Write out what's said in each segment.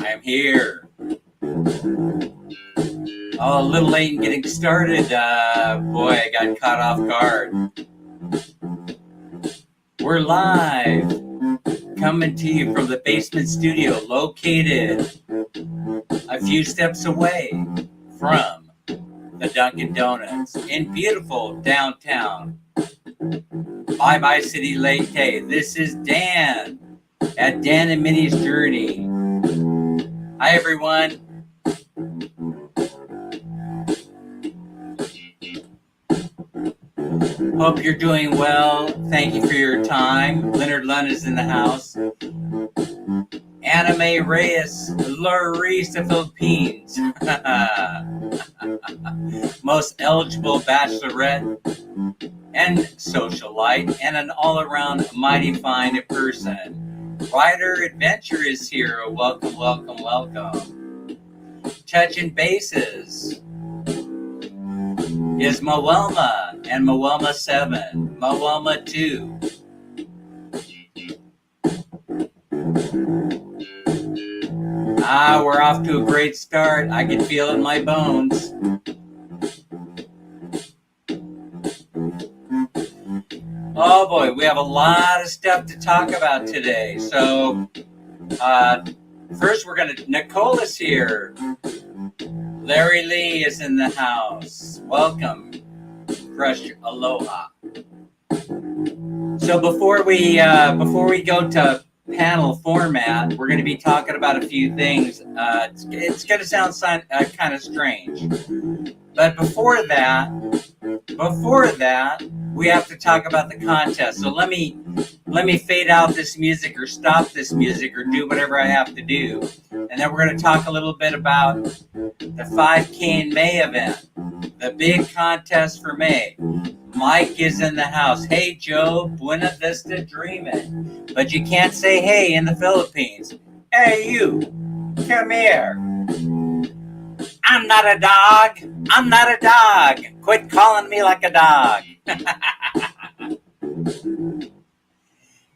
I'm here. Oh, a little late in getting started. Boy, I got caught off guard. We're live, coming to you from the basement studio located a few steps away from the Dunkin' Donuts in beautiful downtown Bye Bye City Lake. This is Dan at Dan and Minnie's Journey. Hi, everyone. Hope you're doing well. Thank you for your time. Leonard Lund is in the house. Anna Mae Reyes, Larissa Philippines. Most eligible bachelorette and socialite and an all-around mighty fine person. Ryder Adventure is here. Welcome, welcome, welcome. Touching bases is Moelma and Moelma 7, Moelma 2. We're off to a great start. I can feel it in my bones. Oh boy, we have a lot of stuff to talk about today. So, first we're gonna, Nicole is here. Larry Lee is in the house. Welcome. Crush aloha. So before we go to panel format, we're going to be talking about a few things. It's going to sound kind of strange, but before that, we have to talk about the contest. So let me fade out this music or stop this music or do whatever I have to do, and then we're going to talk a little bit about the 5K in May event, the big contest for May. Mike is in the house. Hey, Joe, Buena Vista Dreamin'. But you can't say hey in the Philippines. Hey, you, come here. I'm not a dog. I'm not a dog. Quit calling me like a dog.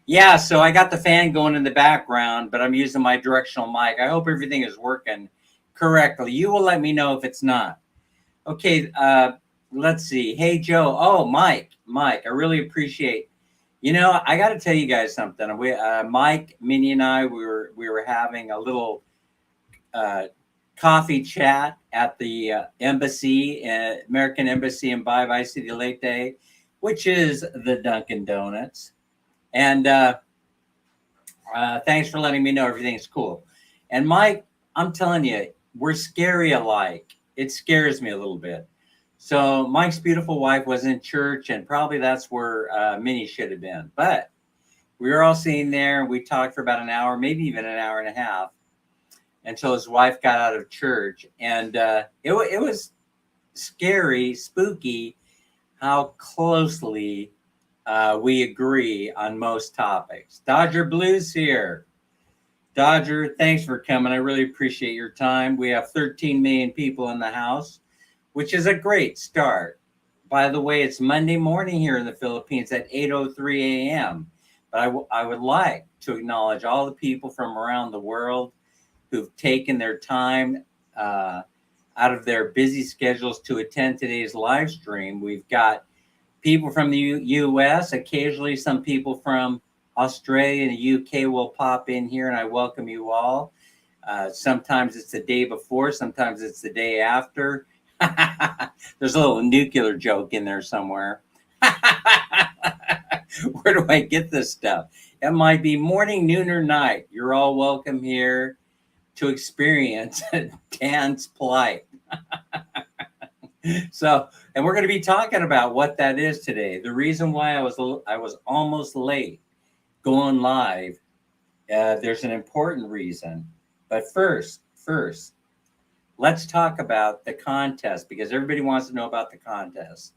Yeah, so I got the fan going in the background, but I'm using my directional mic. I hope everything is working correctly. You will let me know if it's not. Okay, let's see. Hey, Joe. Oh, Mike, I really appreciate. You know, I got to tell you guys something. Mike, Minnie, and I, we were having a little coffee chat at the embassy, American Embassy in Bye City Leyte, which is the Dunkin' Donuts. And thanks for letting me know everything's cool. And Mike, I'm telling you, we're scary alike. It scares me a little bit. So Mike's beautiful wife was in church, and probably that's where Minnie should have been. But we were all sitting there, and we talked for about an hour, maybe even an hour and a half, until his wife got out of church. And it was scary, spooky, how closely we agree on most topics. Dodger Blues here. Dodger, thanks for coming. I really appreciate your time. We have 13 million people in the house, which is a great start. By the way, it's Monday morning here in the Philippines at 8:03 a.m. But I would like to acknowledge all the people from around the world who've taken their time out of their busy schedules to attend today's live stream. We've got people from the U.S., occasionally some people from Australia and the U.K. will pop in here, and I welcome you all. Sometimes it's the day before, sometimes it's the day after. There's a little nuclear joke in there somewhere. Where do I get this stuff? It might be morning, noon, or night. You're all welcome here to experience Dan's plight. So, and we're going to be talking about what that is today. The reason why I was almost late going live. There's an important reason, but first, let's talk about the contest because everybody wants to know about the contest.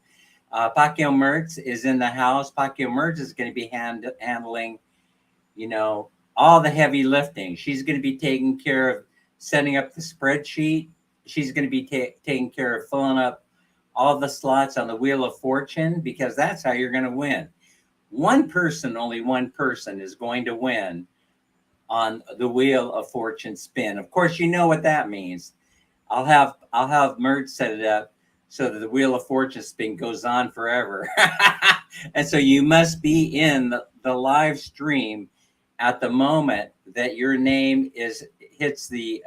Pacquiao Mertz is in the house. Pacquiao Mertz is going to be handling, all the heavy lifting. She's going to be taking care of setting up the spreadsheet. She's going to be taking care of filling up all the slots on the Wheel of Fortune because that's how you're going to win. Only one person is going to win on the Wheel of Fortune spin. Of course, you know what that means. I'll have Mertz set it up so that the Wheel of Fortune spin goes on forever. And so you must be in the live stream at the moment that your name hits the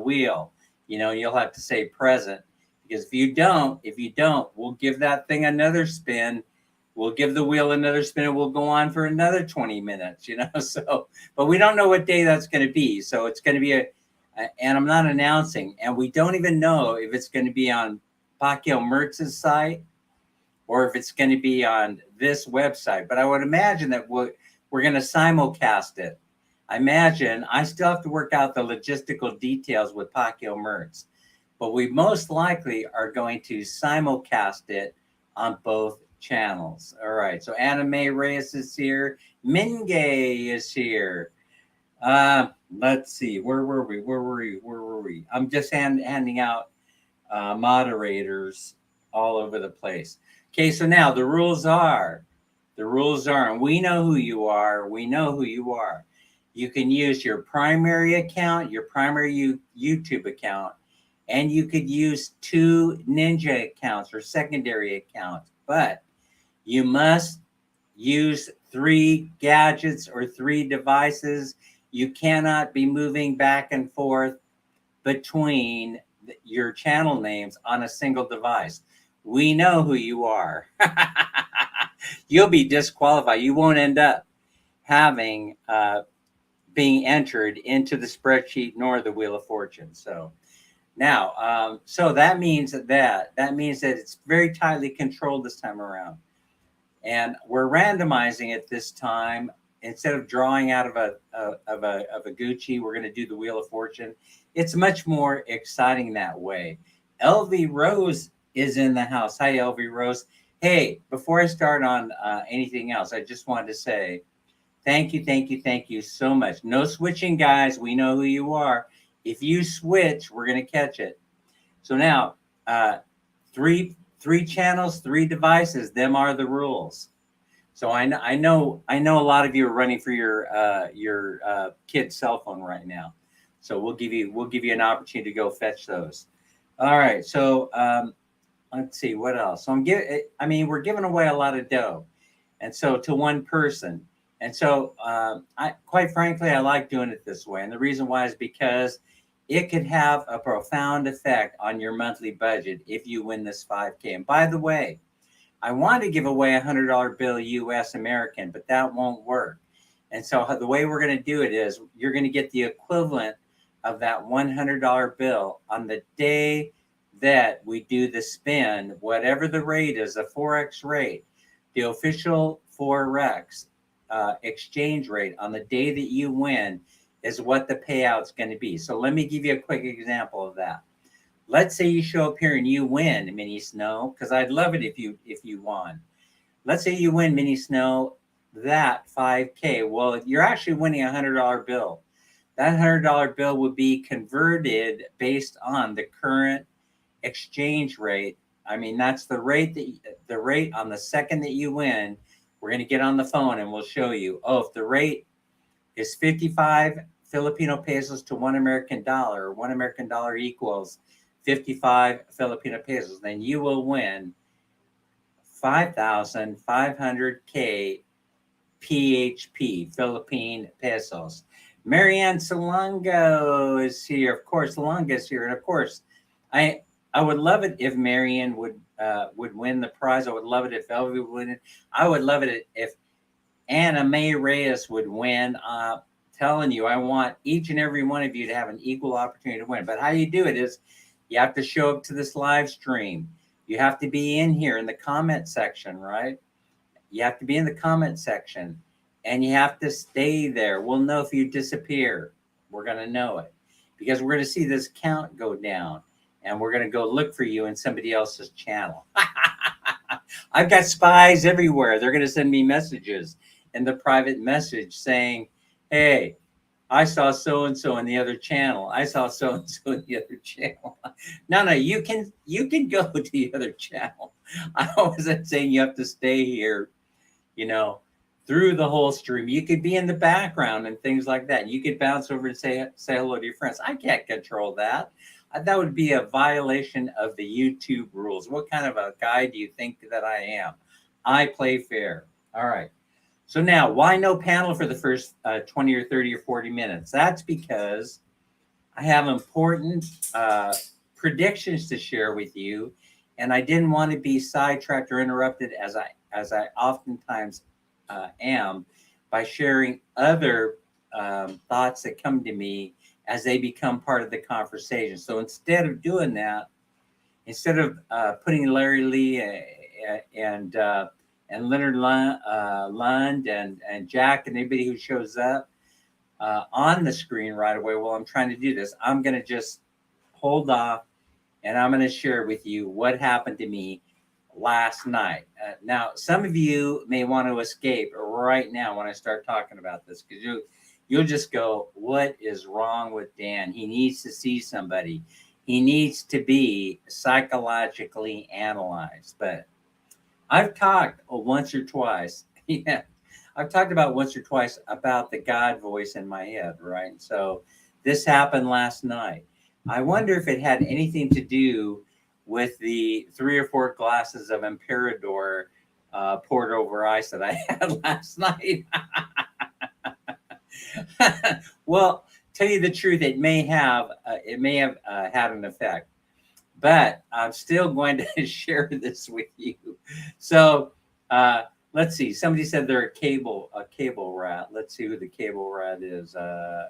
wheel. You'll have to say present because if you don't, we'll give that thing another spin. We'll give the wheel another spin and we'll go on for another 20 minutes, So, but we don't know what day that's going to be. So it's going to be and I'm not announcing, and we don't even know if it's going to be on Pacquiao Mertz's site or if it's going to be on this website. But I would imagine that we're going to simulcast it. I still have to work out the logistical details with Pacquiao Mertz, but we most likely are going to simulcast it on both channels. All right. So Anna Mae Reyes is here. Mingay is here. Let's see. Where were we? I'm just handing out moderators all over the place. Okay. So now the rules are, and we know who you are. You can use your primary account, your primary YouTube account, and you could use 2 Ninja accounts or secondary accounts, but you must use 3 gadgets or 3 devices. You cannot be moving back and forth between your channel names on a single device. We know who you are. You'll be disqualified. You won't end up having being entered into the spreadsheet nor the Wheel of Fortune. So now, so that means that it's very tightly controlled this time around. And we're randomizing it this time. Instead of drawing out of a Gucci, we're going to do the Wheel of Fortune. It's much more exciting that way. LV Rose is in the house. Hi, LV Rose. Hey, before I start on anything else, I just wanted to say thank you so much. No switching, guys. We know who you are. If you switch, we're going to catch it. So now, 3 channels, 3 devices. Them are the rules. So I know a lot of you are running for your kid's cell phone right now. So we'll give you an opportunity to go fetch those. All right. So let's see what else. So we're giving away a lot of dough, and so to one person. And so quite frankly, I like doing it this way. And the reason why is because it could have a profound effect on your monthly budget if you win this 5K. And by the way, I want to give away a $100 bill US American, but that won't work. And so the way we're going to do it is you're going to get the equivalent of that $100 bill on the day that we do the spin, whatever the rate is, the Forex rate, the official Forex exchange rate on the day that you win is what the payout's going to be. So let me give you a quick example of that. Let's say you show up here and you win, Mini Snow, because I'd love it if you won. Let's say you win, Mini Snow, that 5K. Well, you're actually winning a $100 bill. That $100 bill would be converted based on the current exchange rate. I mean, that's the rate on the second that you win. We're going to get on the phone and we'll show you. Oh, if the rate is 55 Filipino pesos to $1 American dollar, or $1 American dollar equals 55 Filipino pesos, then you will win 5,500K PHP, Philippine pesos. Marianne Salongo is here. Of course, Salongo is here. And of course, I would love it if Marianne would win the prize. I would love it if Elvie would win it. I would love it if Anna Mae Reyes would win. Telling you, I want each and every one of you to have an equal opportunity to win. But how you do it is you have to show up to this live stream. You have to be in here in the comment section, right? You have to be in the comment section and you have to stay there. We'll know if you disappear. We're going to know it because we're going to see this count go down and we're going to go look for you in somebody else's channel. I've got spies everywhere. They're going to send me messages in the private message saying, hey, I saw so-and-so in the other channel. I saw so-and-so in the other channel. No, you can go to the other channel. I wasn't saying you have to stay here, through the whole stream. You could be in the background and things like that. You could bounce over and say hello to your friends. I can't control that. That would be a violation of the YouTube rules. What kind of a guy do you think that I am? I play fair. All right. So now, why no panel for the first 20 or 30 or 40 minutes? That's because I have important predictions to share with you, and I didn't want to be sidetracked or interrupted as I oftentimes am by sharing other thoughts that come to me as they become part of the conversation. So instead of doing that, instead of putting Larry Lee and Leonard Lund and Jack and anybody who shows up on the screen right away while I'm trying to do this, I'm going to just hold off and I'm going to share with you what happened to me last night. Now, some of you may want to escape right now when I start talking about this because you'll just go, what is wrong with Dan? He needs to see somebody. He needs to be psychologically analyzed. But I've talked once or twice. Yeah, I've talked about once or twice about the God voice in my head, right? So this happened last night. I wonder if it had anything to do with the 3 or 4 glasses of Emperador poured over ice that I had last night. Well, tell you the truth, it may have had an effect, but I'm still going to share this with you. So let's see. Somebody said they're a cable rat. Let's see who the cable rat is.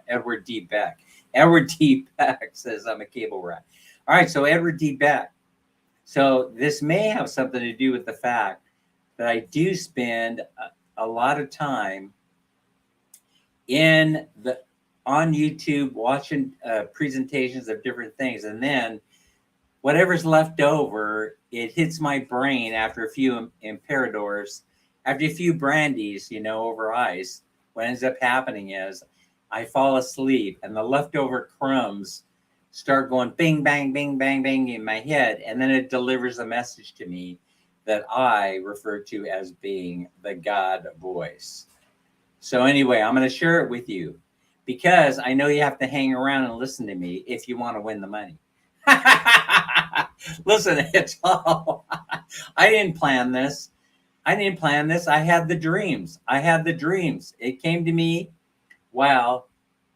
Edward D. Beck. Edward D. Beck says I'm a cable rat. All right, so Edward D. Beck. So this may have something to do with the fact that I do spend a lot of time on YouTube watching presentations of different things, and then whatever's left over, it hits my brain after a few Imperadors, after a few brandies, over ice. What ends up happening is I fall asleep, and the leftover crumbs start going bing, bang, bing, bang, bang in my head, and then it delivers a message to me that I refer to as being the God voice. So anyway, I'm going to share it with you because I know you have to hang around and listen to me if you want to win the money. Listen, it's all, I didn't plan this. I had the dreams. It came to me while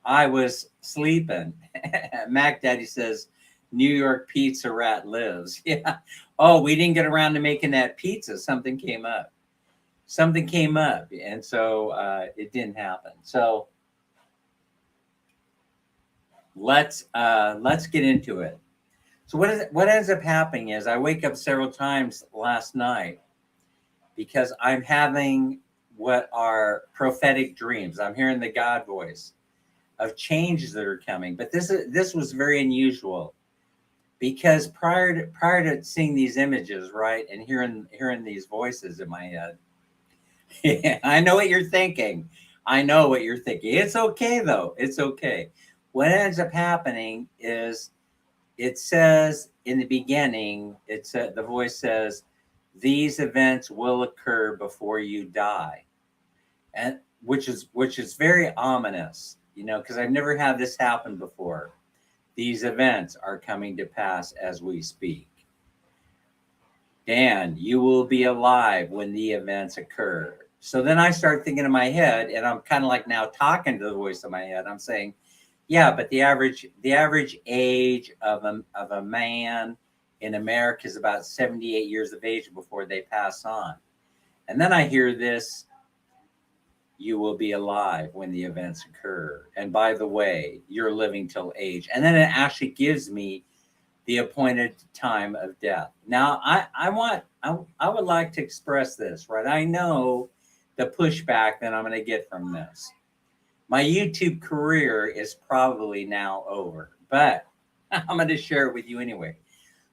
I was sleeping. Mac Daddy says, New York pizza rat lives. Yeah. Oh, we didn't get around to making that pizza. Something came up. Something came up. And so it didn't happen. So let's get into it. So what ends up happening is I wake up several times last night because I'm having what are prophetic dreams. I'm hearing the God voice of changes that are coming. But this was very unusual because prior to seeing these images, right, and hearing these voices in my head, yeah, I know what you're thinking. I know what you're thinking. It's okay though. It's okay. What ends up happening is it says in the beginning, the voice says, these events will occur before you die. And which is very ominous, because I've never had this happen before. These events are coming to pass as we speak. Dan, you will be alive when the events occur. So then I start thinking in my head, and I'm kind of like now talking to the voice in my head. I'm saying, yeah, but the average age of a man in America is about 78 years of age before they pass on. And then I hear this, you will be alive when the events occur. And by the way, you're living till age. And then it actually gives me the appointed time of death. Now, I would like to express this, right? I know the pushback that I'm going to get from this. My YouTube career is probably now over, but I'm going to share it with you anyway.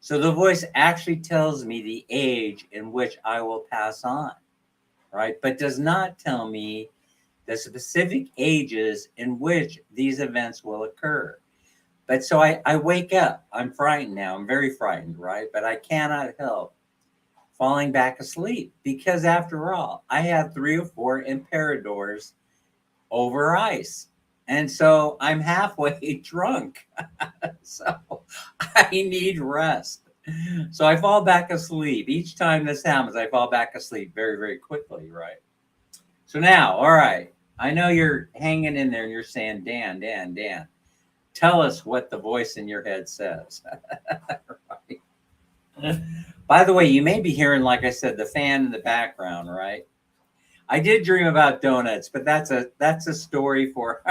So the voice actually tells me the age in which I will pass on, right? But does not tell me the specific ages in which these events will occur. But so I wake up. I'm frightened now. I'm very frightened, right? But I cannot help falling back asleep because, after all, I have 3 or 4 Imperadors over ice. And so I'm halfway drunk. So I need rest. So I fall back asleep. Each time this happens, I fall back asleep very, very quickly, right? So now, all right, I know you're hanging in there and you're saying, Dan, Dan, Dan, tell us what the voice in your head says. Right? By the way, you may be hearing, like I said, the fan in the background, right? I did dream about donuts, but that's a story for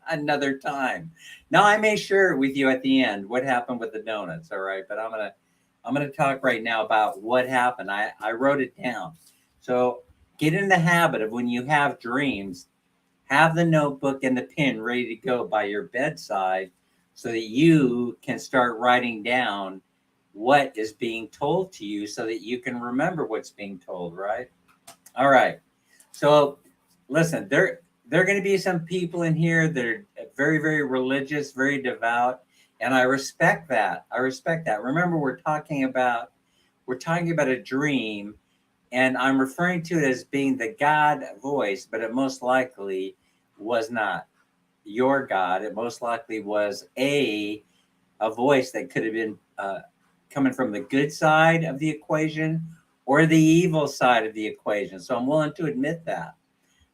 another time. Now I may share it with you at the end what happened with the donuts, all right? But I'm gonna talk right now about what happened. I wrote it down. So get in the habit of when you have dreams, have the notebook and the pen ready to go by your bedside so that you can start writing down what is being told to you so that you can remember what's being told, right? All right. So listen, there are going to be some people in here that are very, very religious, very devout, and I respect that. I respect that. Remember, we're talking about a dream, and I'm referring to it as being the God voice, but it most likely was not your God. It most likely was a voice that could have been coming from the good side of the equation or the evil side of the equation. So I'm willing to admit that.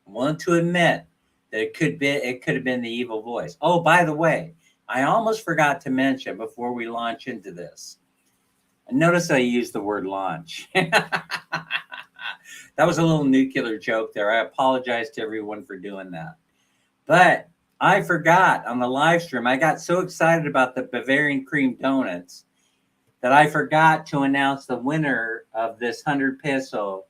I'm willing to admit that it could have been the evil voice. Oh, by the way, I almost forgot to mention before we launch into this. Notice I used the word launch. That was a little nuclear joke there. I apologize to everyone for doing that. But I forgot on the live stream. I got so excited about the Bavarian cream donuts that I forgot to announce the winner of this 100 peso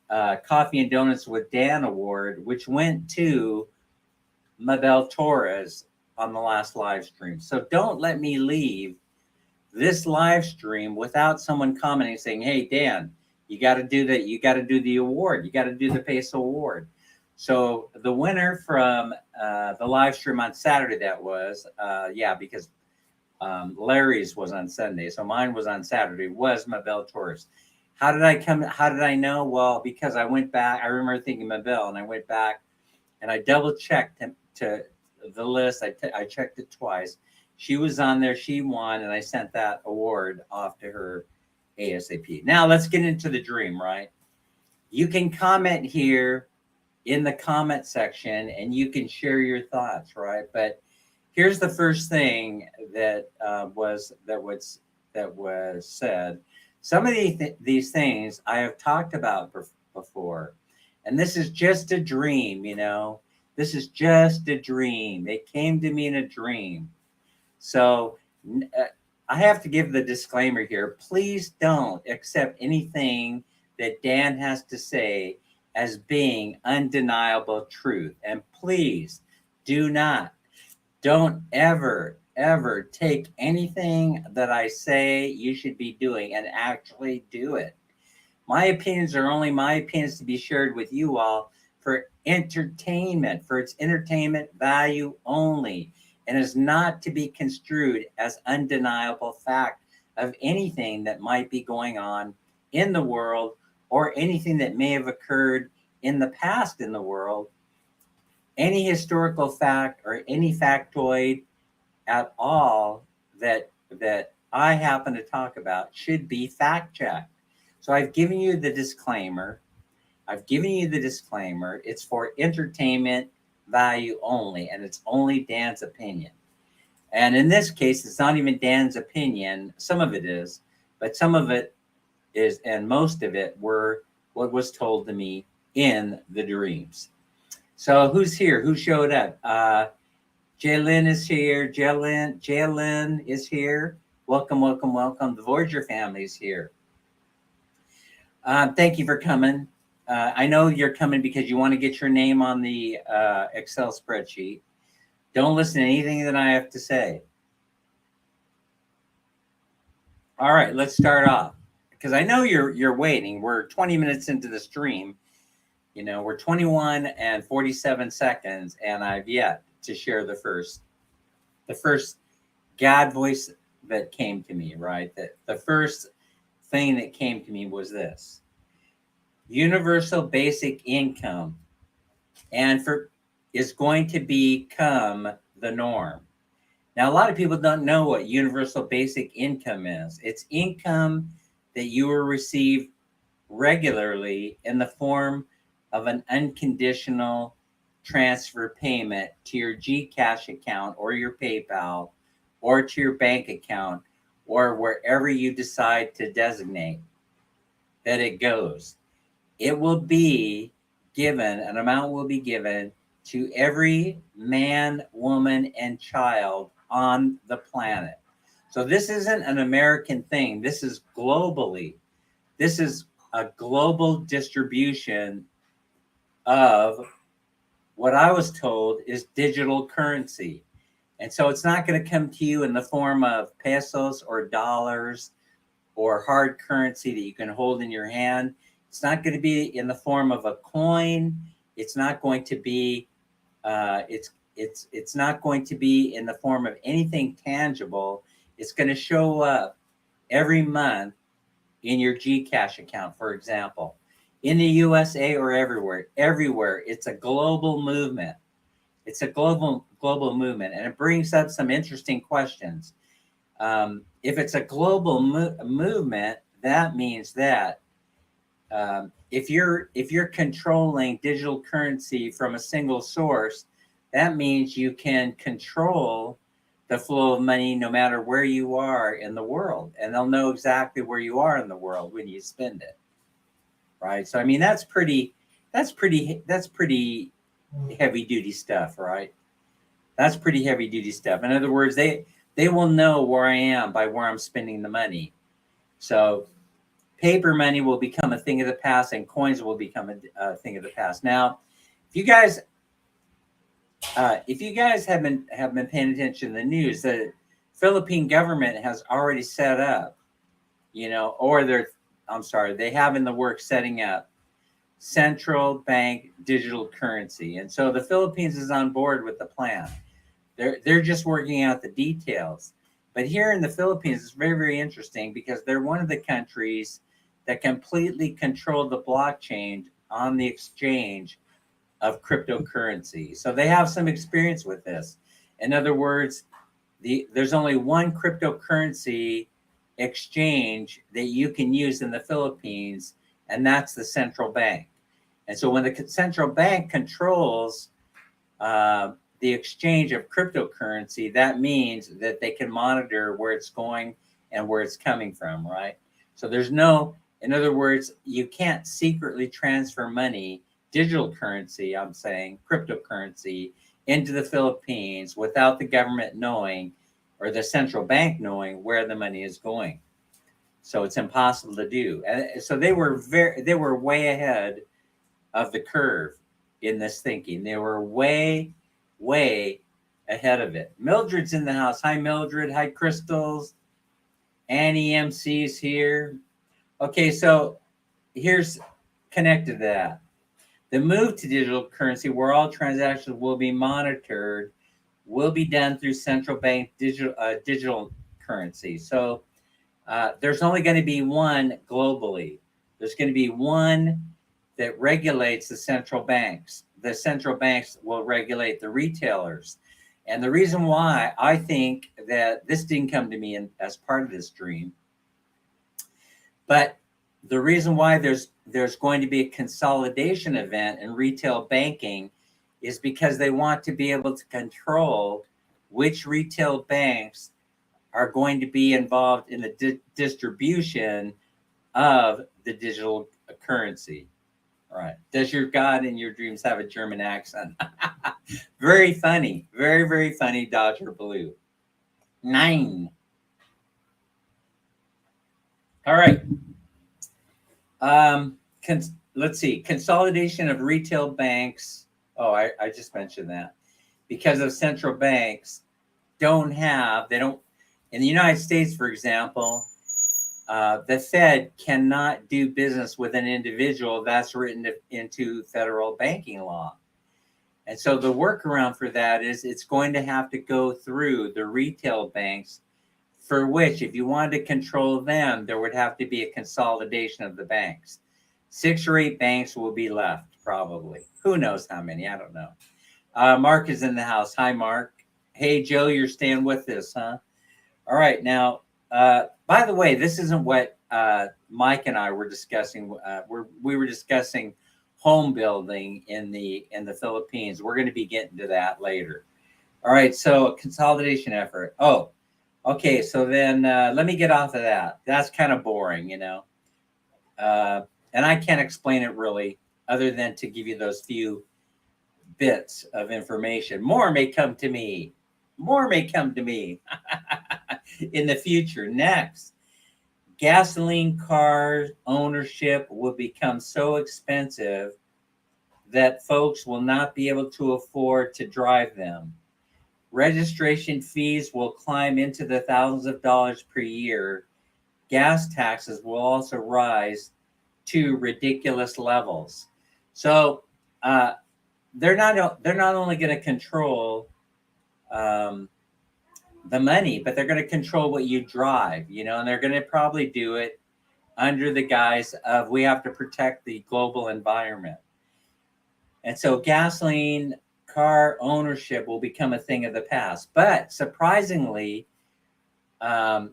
Coffee and Donuts with Dan award, which went to Mabel Torres on the last live stream. So don't let me leave this live stream without someone commenting saying, hey, Dan, you got to do that. You got to do the award. You got to do the peso award. So the winner from the live stream on Saturday, that was, because Larry's was on Sunday, so mine was on Saturday, was Mabel Torres. How did I know? Well, because I went back. I remember thinking Mabel, and I went back and I double checked to the list. I checked it twice. She was on there. She won, and I sent that award off to her ASAP. Now let's get into the dream, right? You can comment here in the comment section, and you can share your thoughts, right? But here's the first thing that was said. Some of these things I have talked about before, and this is just a dream, you know. This is just a dream. It came to me in a dream. So I have to give the disclaimer here. Please don't accept anything that Dan has to say as being undeniable truth. And please do not, don't ever take anything that I say you should be doing and actually do it. My opinions are only my opinions to be shared with you all for entertainment, for its entertainment value only, and is not to be construed as undeniable fact of anything that might be going on in the world or anything that may have occurred in the past in the world. Any historical fact or any factoid at all that I happen to talk about should be fact checked. So I've given you the disclaimer. It's for entertainment value only, and it's only Dan's opinion. And in this case, it's not even Dan's opinion. Some of it is, but some of it is, and most of it were what was told to me in the dreams. So who's here? Who showed up? Jaylyn is here. Jaylyn is here. Welcome. The Voyager family is here. Thank you for coming. I know you're coming because you want to get your name on the Excel spreadsheet. Don't listen to anything that I have to say. All right, let's start off because I know you're waiting. We're 20 minutes into the stream. You know, we're 21 and 47 seconds, and I've yet to share the first God voice that came to me, right? That the first thing that came to me was this: universal basic income, and is going to become the norm. Now, a lot of people don't know what universal basic income is. It's income that you will receive regularly in the form of an unconditional transfer payment to your Gcash account or your PayPal or to your bank account or wherever you decide to designate that it goes. It will be given, an amount will be given to every man, woman, and child on the planet. So this isn't an American thing. This is globally. This is a global distribution of what I was told is digital currency. And so it's not going to come to you in the form of pesos or dollars or hard currency that you can hold in your hand. It's not going to be in the form of a coin. It's not going to be it's not going to be in the form of anything tangible. It's going to show up every month in your Gcash account, for example, in the USA or everywhere. It's a global movement. It's a global movement, and it brings up some interesting questions. If it's a global movement, that means that if you're controlling digital currency from a single source, that means you can control the flow of money no matter where you are in the world, and they'll know exactly where you are in the world when you spend it, right? So I mean that's pretty heavy duty stuff, right? That's pretty heavy duty stuff. In other words, they will know where I am by where I'm spending the money. So paper money will become a thing of the past, and coins will become a thing of the past. Now, if you guys have been paying attention to the news, the Philippine government has already set up, you know, or they have in the works setting up central bank digital currency, and so the Philippines is on board with the plan. They're just working out the details. But here in the Philippines, it's very, very interesting because they're one of the countries that completely control the blockchain on the exchange of cryptocurrency. So they have some experience with this. In other words, there's only one cryptocurrency exchange that you can use in the Philippines, and that's the central bank. And so when the central bank controls the exchange of cryptocurrency, that means that they can monitor where it's going and where it's coming from, right? So there's no, in other words, you can't secretly transfer money, digital currency, I'm saying, cryptocurrency, into the Philippines without the government knowing or the central bank knowing where the money is going. So it's impossible to do. And so they were way ahead of the curve in this thinking. They were way ahead of it. Mildred's in the house. Hi, Mildred. Hi, Crystals. Annie MC's here. Okay, so here's connected to that. The move to digital currency, where all transactions will be monitored, will be done through central bank digital currency. So there's only going to be one globally. There's going to be one that regulates the central banks. The central banks will regulate the retailers. And the reason why I think that this didn't come to me as part of this dream, but the reason why there's going to be a consolidation event in retail banking is because they want to be able to control which retail banks are going to be involved in the distribution of the digital currency. All right. Does your God in your dreams have a German accent? Very funny. Very, very funny, Dodger Blue. 9. All right. Let's see. Consolidation of retail banks. Oh, I just mentioned that. Because of central banks they don't, in the United States, for example, the Fed cannot do business with an individual. That's written into federal banking law. And so the workaround for that is it's going to have to go through the retail banks, for which, if you wanted to control them, there would have to be a consolidation of the banks. 6 or 8 banks will be left, probably. Who knows how many? I don't know. Mark is in the house. Hi, Mark. Hey, Joe, you're staying with us, huh? All right. Now, by the way, this isn't what Mike and I were discussing. We were discussing home building in the Philippines. We're going to be getting to that later. All right. So consolidation effort. Oh, okay. So then let me get off of that. That's kind of boring, you know. And I can't explain it really other than to give you those few bits of information. More may come to me. More may come to me in the future. Next, gasoline car ownership will become so expensive that folks will not be able to afford to drive them. Registration fees will climb into the thousands of dollars per year. Gas taxes will also rise to ridiculous levels. So they're not only going to control the money, but they're going to control what you drive, you know, and they're going to probably do it under the guise of we have to protect the global environment. And so gasoline car ownership will become a thing of the past. But surprisingly, I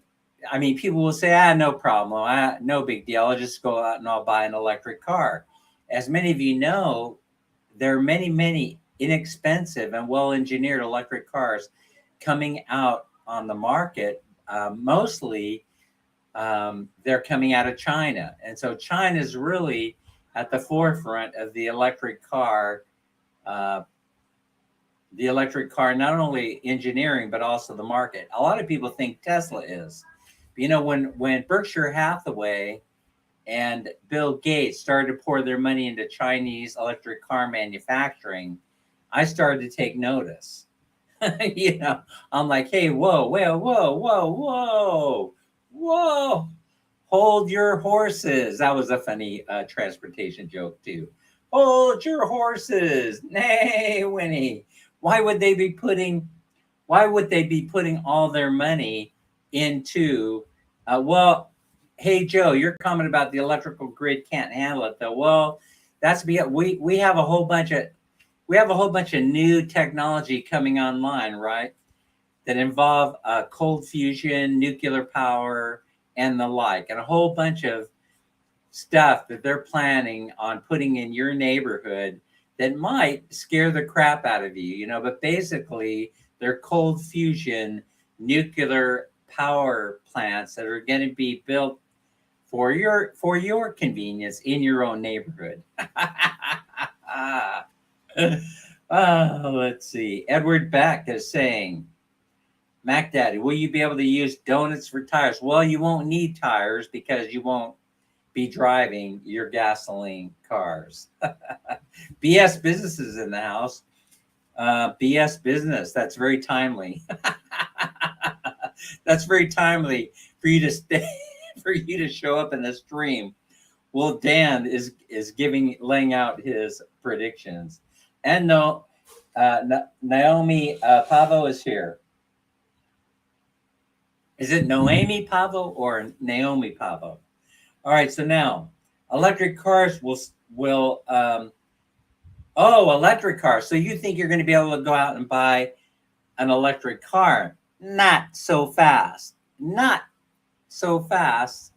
mean, people will say, no problem, no big deal. I'll just go out and I'll buy an electric car. As many of you know, there are many inexpensive and well-engineered electric cars coming out on the market. Mostly, they're coming out of China. And so China is really at the forefront of the electric car, not only engineering, but also the market. A lot of people think Tesla is. You know, when Berkshire Hathaway and Bill Gates started to pour their money into Chinese electric car manufacturing, I started to take notice. You know, I'm like, hey, whoa, hold your horses. That was a funny transportation joke too. Hold your horses. Nay, Winnie. Why would they be putting all their money into, hey, Joe, your comment about the electrical grid can't handle it though. Well, that's we have a whole bunch of new technology coming online, right? That involve cold fusion, nuclear power, and the like, and a whole bunch of stuff that they're planning on putting in your neighborhood that might scare the crap out of you, but basically they're cold fusion nuclear power plants that are going to be built for your convenience in your own neighborhood. Let's see. Edward Beck is saying, Mac Daddy, will you be able to use donuts for tires? Well, you won't need tires because you won't be driving your gasoline cars. BS Businesses in the house. BS Business. That's very timely. That's very timely for you to stay, for you to show up in the stream. Well, Dan is laying out his predictions, and Naomi Pavo is here. Is it Noemi Pavo or Naomi Pavo? All right, so now electric cars will electric cars. So you think you're going to be able to go out and buy an electric car? Not so fast. Not so fast.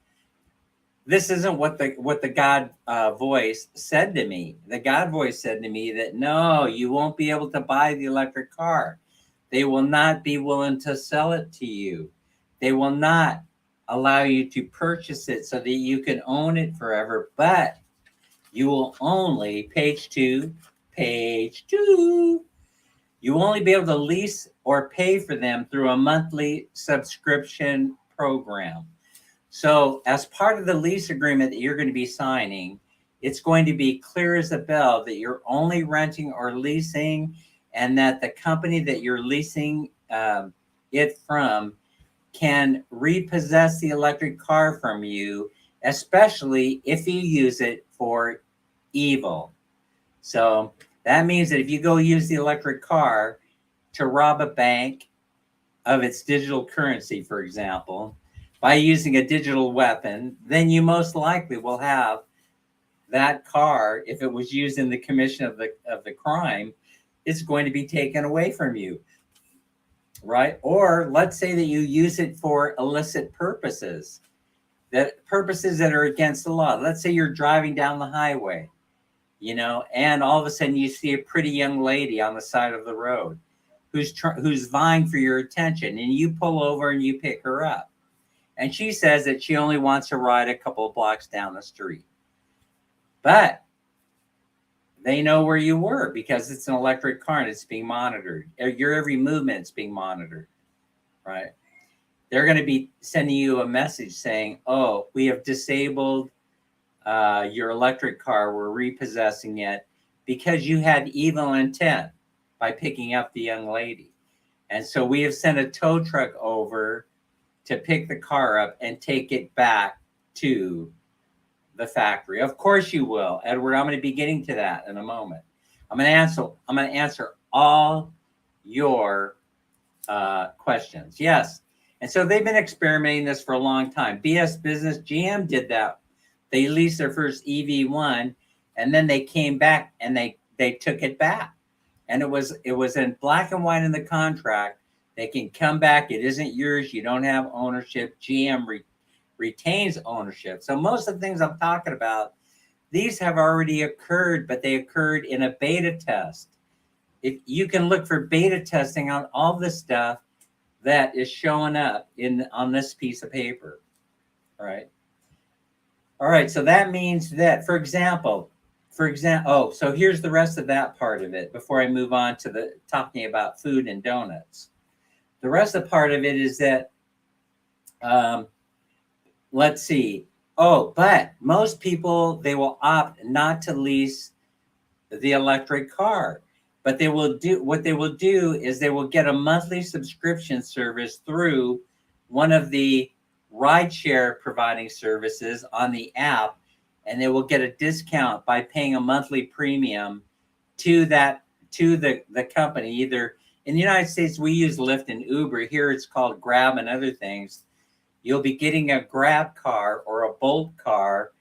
This isn't what the God voice said to me. The God voice said to me that no, you won't be able to buy the electric car. They will not be willing to sell it to you. They will not allow you to purchase it so that you can own it forever, but you will only, page two, you will only be able to lease or pay for them through a monthly subscription program. So as part of the lease agreement that you're going to be signing, it's going to be clear as a bell that you're only renting or leasing, and that the company that you're leasing it from can repossess the electric car from you, especially if you use it for evil. So that means that if you go use the electric car to rob a bank of its digital currency, for example, by using a digital weapon, then you most likely will have that car, if it was used in the commission of the crime, it's going to be taken away from you. Right? Or let's say that you use it for illicit purposes, purposes that are against the law. Let's say you're driving down the highway, and all of a sudden you see a pretty young lady on the side of the road who's vying for your attention, and you pull over and you pick her up. And she says that she only wants to ride a couple of blocks down the street. But they know where you were because it's an electric car and it's being monitored. Your every movement is being monitored, right? They're going to be sending you a message saying, oh, we have disabled your electric car. We're repossessing it because you had evil intent by picking up the young lady. And so we have sent a tow truck over to pick the car up and take it back to the factory. Of course you will, Edward. I'm going to be getting to that in a moment. I'm going to answer all your questions. Yes. And so they've been experimenting this for a long time. BS Business, GM did that. They leased their first EV1, and then they came back and they took it back. And it was in black and white in the contract. They can come back. It isn't yours. You don't have ownership. GM retains ownership. So most of the things I'm talking about, these have already occurred, but they occurred in a beta test. If you can look for beta testing on all the stuff that is showing up on this piece of paper, right? All right, so that means that, for example, so here's the rest of that part of it before I move on to the talking about food and donuts. The rest of the part of it is that, let's see. Oh, but most people, they will opt not to lease the electric car, but what they will do is they will get a monthly subscription service through one of the rideshare providing services on the app, and they will get a discount by paying a monthly premium to the company. Either in the United States, we use Lyft and Uber. Here it's called Grab and other things. You'll be getting a Grab car or a Bolt car,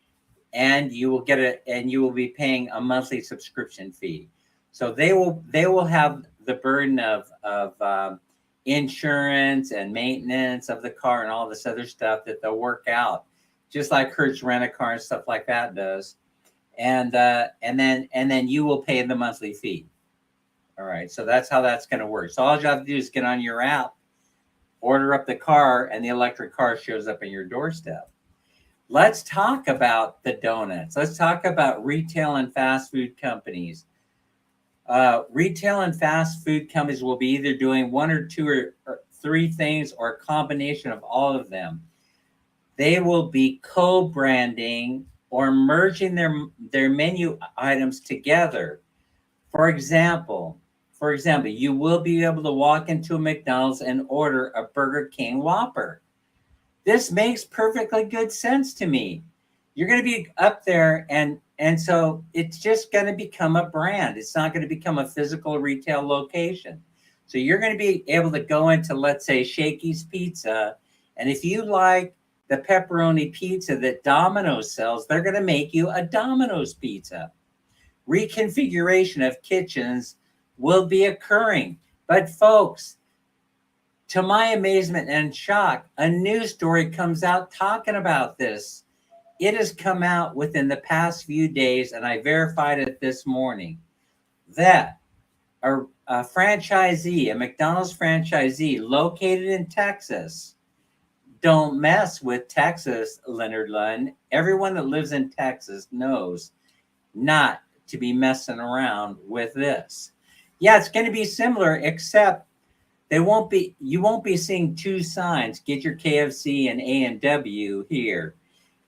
and you will be paying a monthly subscription fee. So they will have the burden of insurance and maintenance of the car and all this other stuff that they'll work out just like Hertz Rent-A-Car and stuff like that does. And then you will pay the monthly fee. All right, so that's how that's going to work. So all you have to do is get on your app, order up the car, and the electric car shows up at your doorstep. Let's talk about the donuts. Let's talk about retail and fast food companies. Retail and fast food companies will be either doing one or two or three things, or a combination of all of them. They will be co-branding or merging their menu items together. For example, you will be able to walk into a McDonald's and order a Burger King Whopper. This makes perfectly good sense to me. You're going to be up there, and so it's just going to become a brand. It's not going to become a physical retail location. So you're going to be able to go into, let's say, Shakey's Pizza, and if you like the pepperoni pizza that Domino's sells, they're going to make you a Domino's pizza. Reconfiguration of kitchens will be occurring. But folks, to my amazement and shock, a news story comes out talking about this. It has come out within the past few days, and I verified it this morning, that a franchisee, a McDonald's franchisee located in Texas, don't mess with Texas, Leonard Lund. Everyone that lives in Texas knows not to be messing around with this. Yeah, it's going to be similar, except you won't be seeing two signs, get your KFC and A&W here.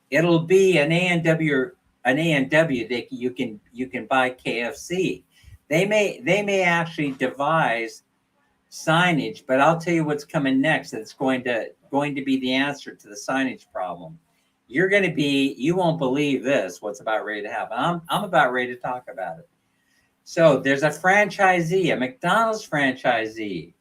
It'll be an A&W that you can buy KFC. They may actually devise signage, but I'll tell you what's coming next. That's going to be the answer to the signage problem. You won't believe this, what's about ready to happen. I'm about ready to talk about it. So there's a franchisee, a McDonald's franchisee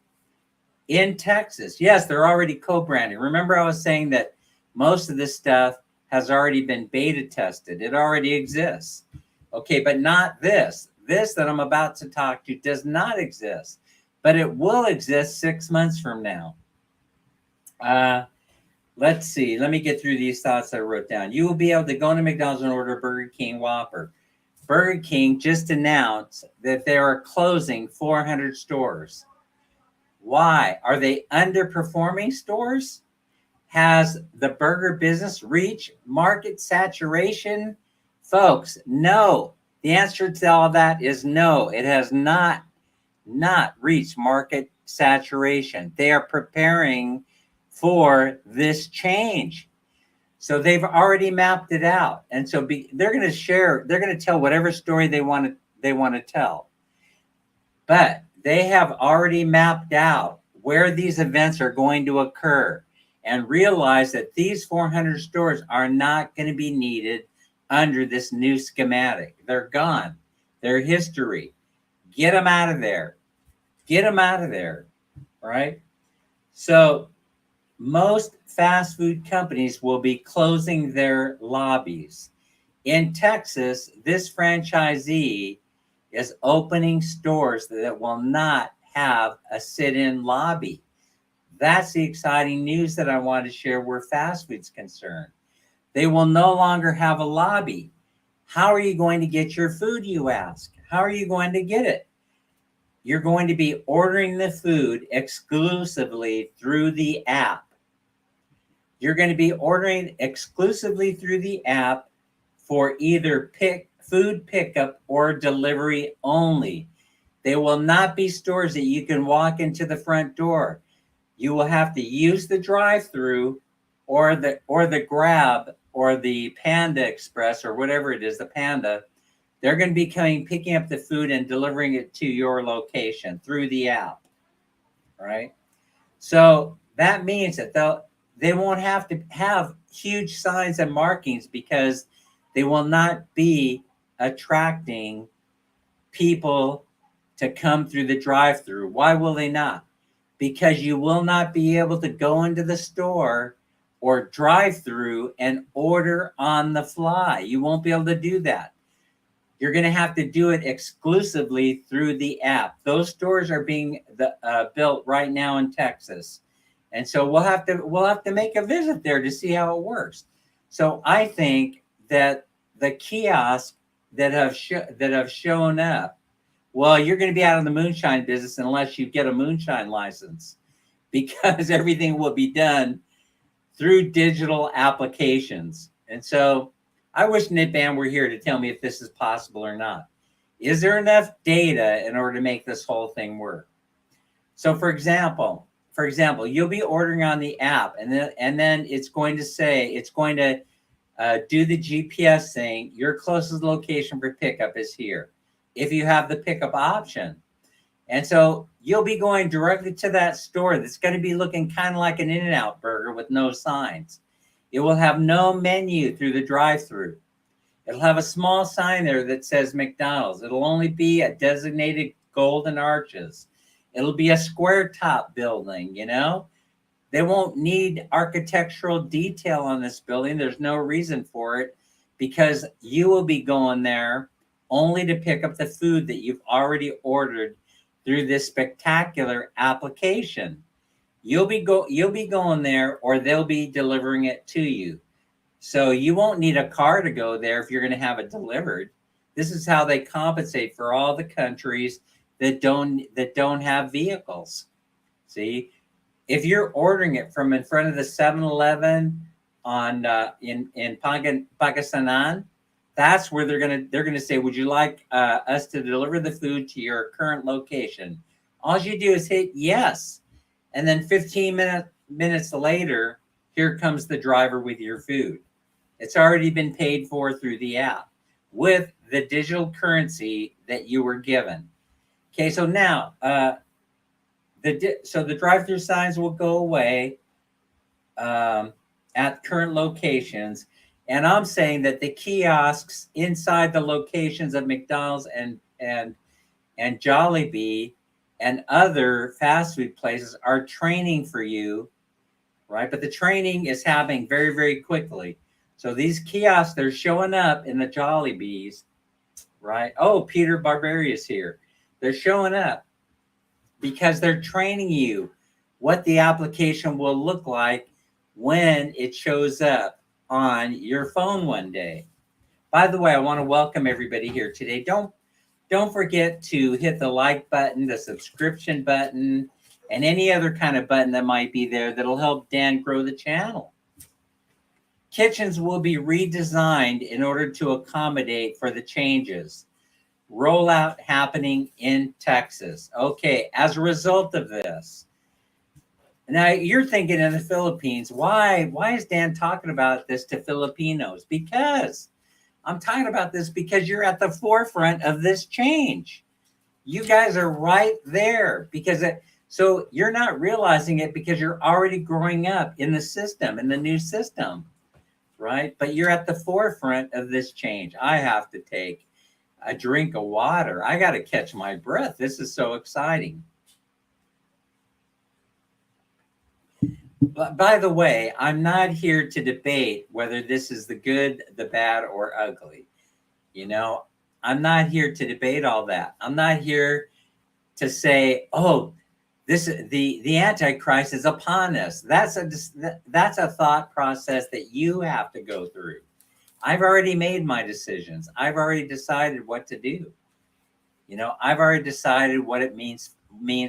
in Texas. Yes, they're already co-branding. Remember, I was saying that most of this stuff has already been beta tested. It already exists. Okay, but not this. This that I'm about to talk to does not exist, but it will exist 6 months from now. Let's see. Let me get through these thoughts I wrote down. You will be able to go to McDonald's and order a Burger King Whopper. Burger King just announced that they are closing 400 stores. Why? Are they underperforming stores? Has the burger business reached market saturation? Folks, no. The answer to all that is no. It has not reached market saturation. They are preparing for this change. So they've already mapped it out. And so they're going to tell whatever story they want to tell. But they have already mapped out where these events are going to occur, and realize that these 400 stores are not going to be needed under this new schematic. They're gone. They're history. Get them out of there. Get them out of there, right? So most fast food companies will be closing their lobbies. In Texas, this franchisee is opening stores that will not have a sit-in lobby. That's the exciting news that I want to share where fast food's concerned. They will no longer have a lobby. How are you going to get your food, you ask? How are you going to get it? You're going to be ordering the food exclusively through the app. You're going to be ordering exclusively through the app for either food pickup or delivery only. They will not be stores that you can walk into the front door. You will have to use the drive-through or the Grab or the Panda Express or whatever it is, the Panda. They're going to be picking up the food and delivering it to your location through the app, right? So that means that they won't have to have huge signs and markings, because they will not be attracting people to come through the drive-through. Why will they not? Because you will not be able to go into the store or drive through and order on the fly. You won't be able to do that. You're going to have to do it exclusively through the app. Those stores are being built right now in Texas, and so we'll have to make a visit there to see how it works. So I think that the kiosks that have shown up, well, you're going to be out of the moonshine business unless you get a moonshine license, because everything will be done through digital applications. And so I wish Nitban were here to tell me if this is possible or not. Is there enough data in order to make this whole thing work? So for example, you'll be ordering on the app, and then it's going to say, it's going to do the GPS thing. Your closest location for pickup is here, if you have the pickup option. And so you'll be going directly to that store that's going to be looking kind of like an In-N-Out burger with no signs. It will have no menu through the drive-through. It'll have a small sign there that says McDonald's. It'll only be at designated golden arches. It'll be a square top building, you know? They won't need architectural detail on this building. There's no reason for it, because you will be going there only to pick up the food that you've already ordered through this spectacular application. You'll be going there, or they'll be delivering it to you. So you won't need a car to go there if you're going to have it delivered. This is how they compensate for all the countries that don't have vehicles. See, if you're ordering it from in front of the 7-Eleven on in Pangasinan, that's where they're gonna say, "Would you like us to deliver the food to your current location?" All you do is hit yes, and then 15 minutes later, here comes the driver with your food. It's already been paid for through the app with the digital currency that you were given. Okay, so now the drive-through signs will go away at current locations, and I'm saying that the kiosks inside the locations of McDonald's and Jollibee and other fast food places are training for you, right? But the training is happening very, very quickly. So these kiosks, they're showing up in the Jollibees, right? Oh, Peter Barberi is here. They're showing up because they're training you what the application will look like when it shows up on your phone one day. By the way, I want to welcome everybody here today. Don't forget to hit the like button, the subscription button, and any other kind of button that might be there that'll help Dan grow the channel. Kitchens will be redesigned in order to accommodate for the changes. Rollout happening in Texas. Okay, as a result of this, now you're thinking in the Philippines, why is Dan talking about this to Filipinos? Because I'm talking about this because you're at the forefront of this change. You guys are right there so you're not realizing it because you're already growing up in the system, in the new system, right? But you're at the forefront of this change. I have to take a drink of water. I got to catch my breath. This is so exciting. But by the way, I'm not here to debate whether this is the good, the bad, or ugly. You know, I'm not here to debate all that. I'm not here to say, oh, the Antichrist is upon us. That's a thought process that you have to go through. I've already made my decisions. I've already decided what to do. You know, I've already decided what it means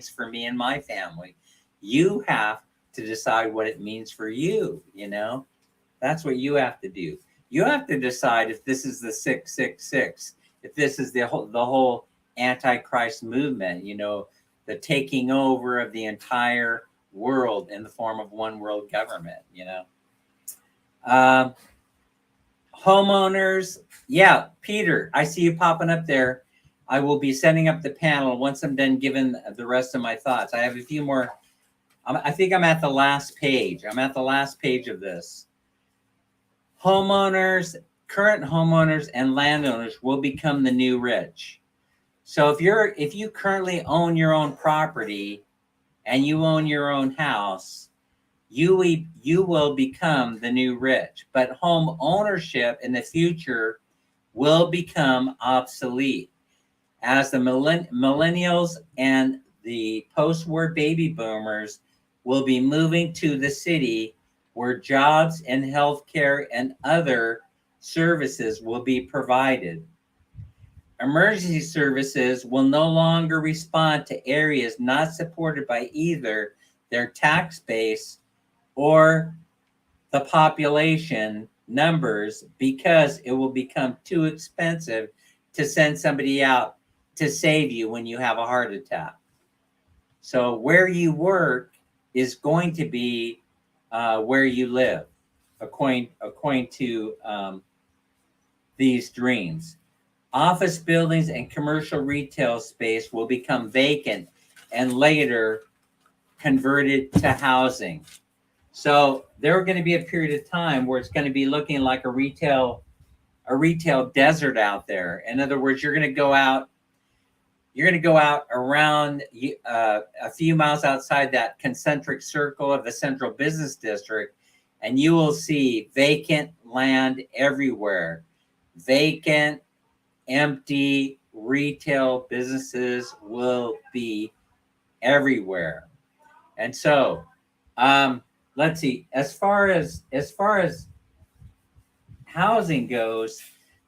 for me and my family. You have to decide what it means for you, you know? That's what you have to do. You have to decide if this is the 666, if this is the whole Antichrist movement, you know, the taking over of the entire world in the form of one world government, you know? Homeowners, yeah, Peter, I see you popping up there. I will be setting up the panel once I'm done giving the rest of my thoughts. I have a few more. I think I'm at the last page. I'm at the last page of this. Homeowners, current homeowners and landowners will become the new rich. So if you currently own your own property and you own your own house, you will become the new rich. But home ownership in the future will become obsolete as the millennials and the post-war baby boomers will be moving to the city where jobs and healthcare and other services will be provided. Emergency services will no longer respond to areas not supported by either their tax base or the population numbers, because it will become too expensive to send somebody out to save you when you have a heart attack. So where you work is going to be where you live, according to these dreams. Office buildings and commercial retail space will become vacant and later converted to housing. So there are going to be a period of time where it's going to be looking like a retail desert out there. In other words, you're going to go out around a few miles outside that concentric circle of the central business district, and you will see vacant land everywhere. Vacant, empty retail businesses will be everywhere. And so, let's see. As far as housing goes,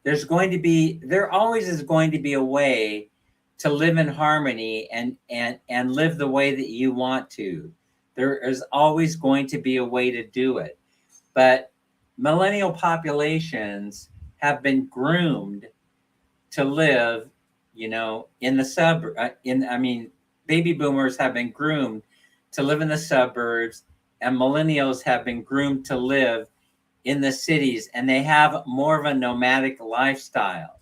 there always is going to be a way to live in harmony and live the way that you want to. There is always going to be a way to do it. But millennial populations have been groomed to live, in the baby boomers have been groomed to live in the suburbs, and millennials have been groomed to live in the cities, and they have more of a nomadic lifestyle.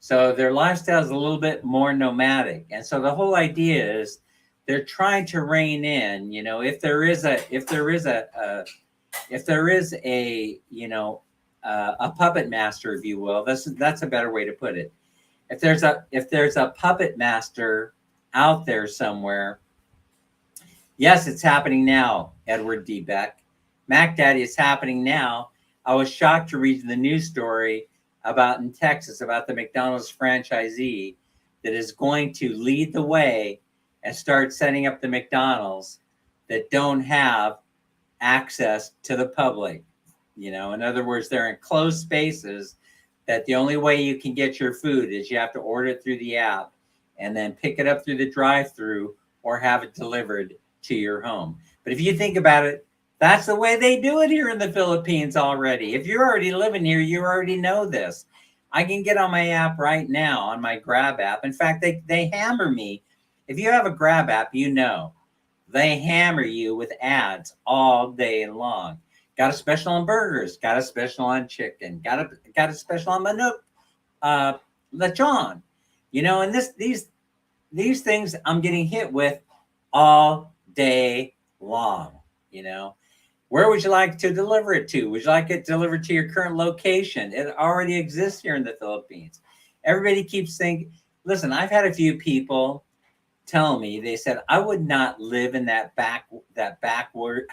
So their lifestyle is a little bit more nomadic. And so the whole idea is they're trying to rein in, if there is a puppet master, if you will. That's a better way to put it. If there's a puppet master out there somewhere, yes, it's happening now, Edward D. Beck. Mac Daddy, is happening now. I was shocked to read the news story in Texas about the McDonald's franchisee that is going to lead the way and start setting up the McDonald's that don't have access to the public. In other words, they're in closed spaces that the only way you can get your food is you have to order it through the app and then pick it up through the drive-through or have it delivered to your home. But if you think about it, that's the way they do it here in the Philippines already. If you're already living here, you already know this. I can get on my app right now, on my Grab app. In fact, they hammer me. If you have a Grab app, they hammer you with ads all day long. Got a special on burgers, got a special on chicken, got a special on manok, lechon. And these things I'm getting hit with all day long. Where would you like to deliver it to? Would you like it delivered to your current location? It already exists here in the Philippines. Everybody keeps thinking, listen, I've had a few people tell me, they said, I would not live in that backwards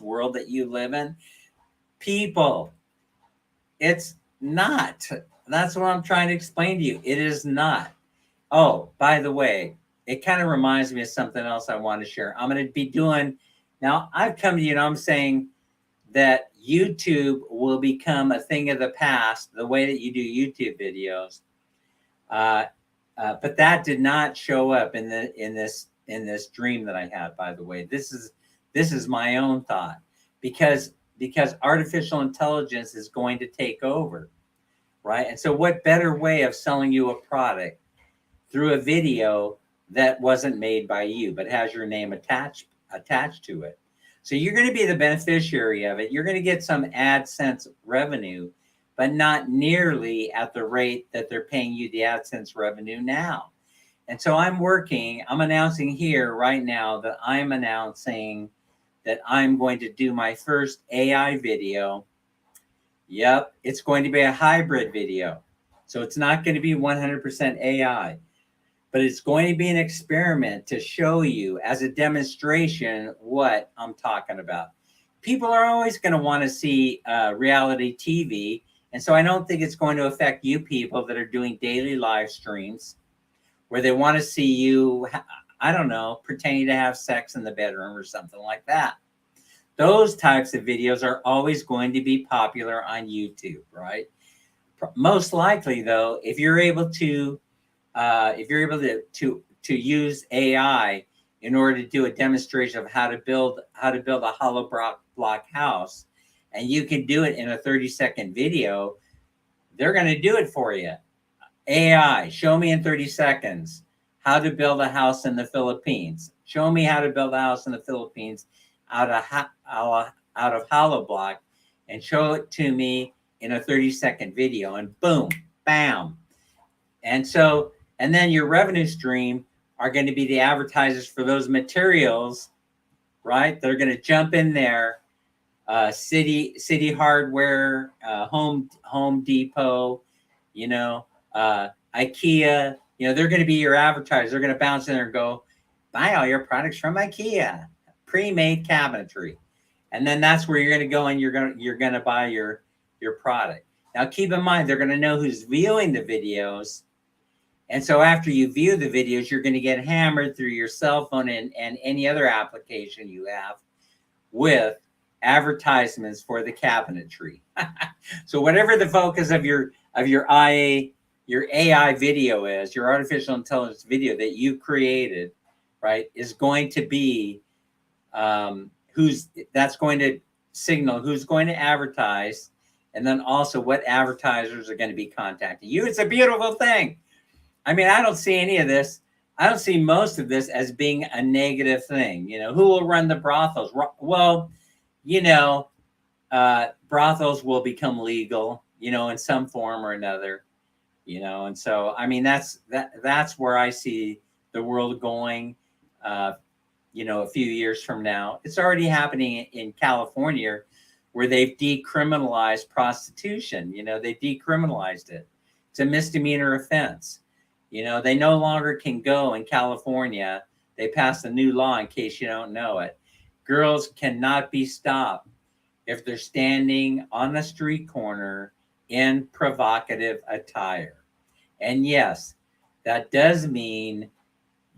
world that you live in. People, it's not. That's what I'm trying to explain to you. It is not. Oh, by the way, it kind of reminds me of something else I want to share. I'm going to be doing, now I've come to you and I'm saying that YouTube will become a thing of the past, the way that you do YouTube videos. But that did not show up in this dream that I had, by the way. This is my own thought, because artificial intelligence is going to take over, right? And so what better way of selling you a product through a video that wasn't made by you, but has your name attached to it? So you're going to be the beneficiary of it. You're going to get some AdSense revenue, but not nearly at the rate that they're paying you the AdSense revenue now. And so I'm announcing here right now that I'm going to do my first AI video. Yep, it's going to be a hybrid video. So it's not going to be 100% AI, but it's going to be an experiment to show you as a demonstration what I'm talking about. People are always going to want to see reality TV. And so I don't think it's going to affect you people that are doing daily live streams where they want to see you, I don't know, pretending to have sex in the bedroom or something like that. those types of videos are always going to be popular on YouTube, right? Most likely, though, if you're able to use AI in order to do a demonstration of how to build a hollow block house, and you can do it in a 30-second video, they're going to do it for you. AI, show me in 30 seconds how to build a house in the Philippines. Show me how to build a house in the Philippines out of hollow block, and show it to me in a 30-second video, and boom, bam. And then your revenue stream are going to be the advertisers for those materials, right? They're going to jump in there. City Hardware, Home Depot, IKEA, they're going to be your advertisers. They're going to bounce in there and go, buy all your products from IKEA, pre-made cabinetry. And then that's where you're going to go, and you're going to buy your product. Now, keep in mind, they're going to know who's viewing the videos. And so after you view the videos, you're going to get hammered through your cell phone and any other application you have with advertisements for the cabinetry. So whatever the focus of your AI video is, your artificial intelligence video that you created, right, is going to be that's going to signal who's going to advertise, and then also what advertisers are going to be contacting you. It's a beautiful thing. I mean, I don't see any of this. I don't see most of this as being a negative thing. Who will run the brothels? Well, brothels will become legal, in some form or another, and so, I mean, that's where I see the world going, a few years from now. It's already happening in California, where they've decriminalized prostitution. They decriminalized it. It's a misdemeanor offense. They no longer can go in California. They passed a new law, in case you don't know it. Girls cannot be stopped if they're standing on a street corner in provocative attire. And yes, that does mean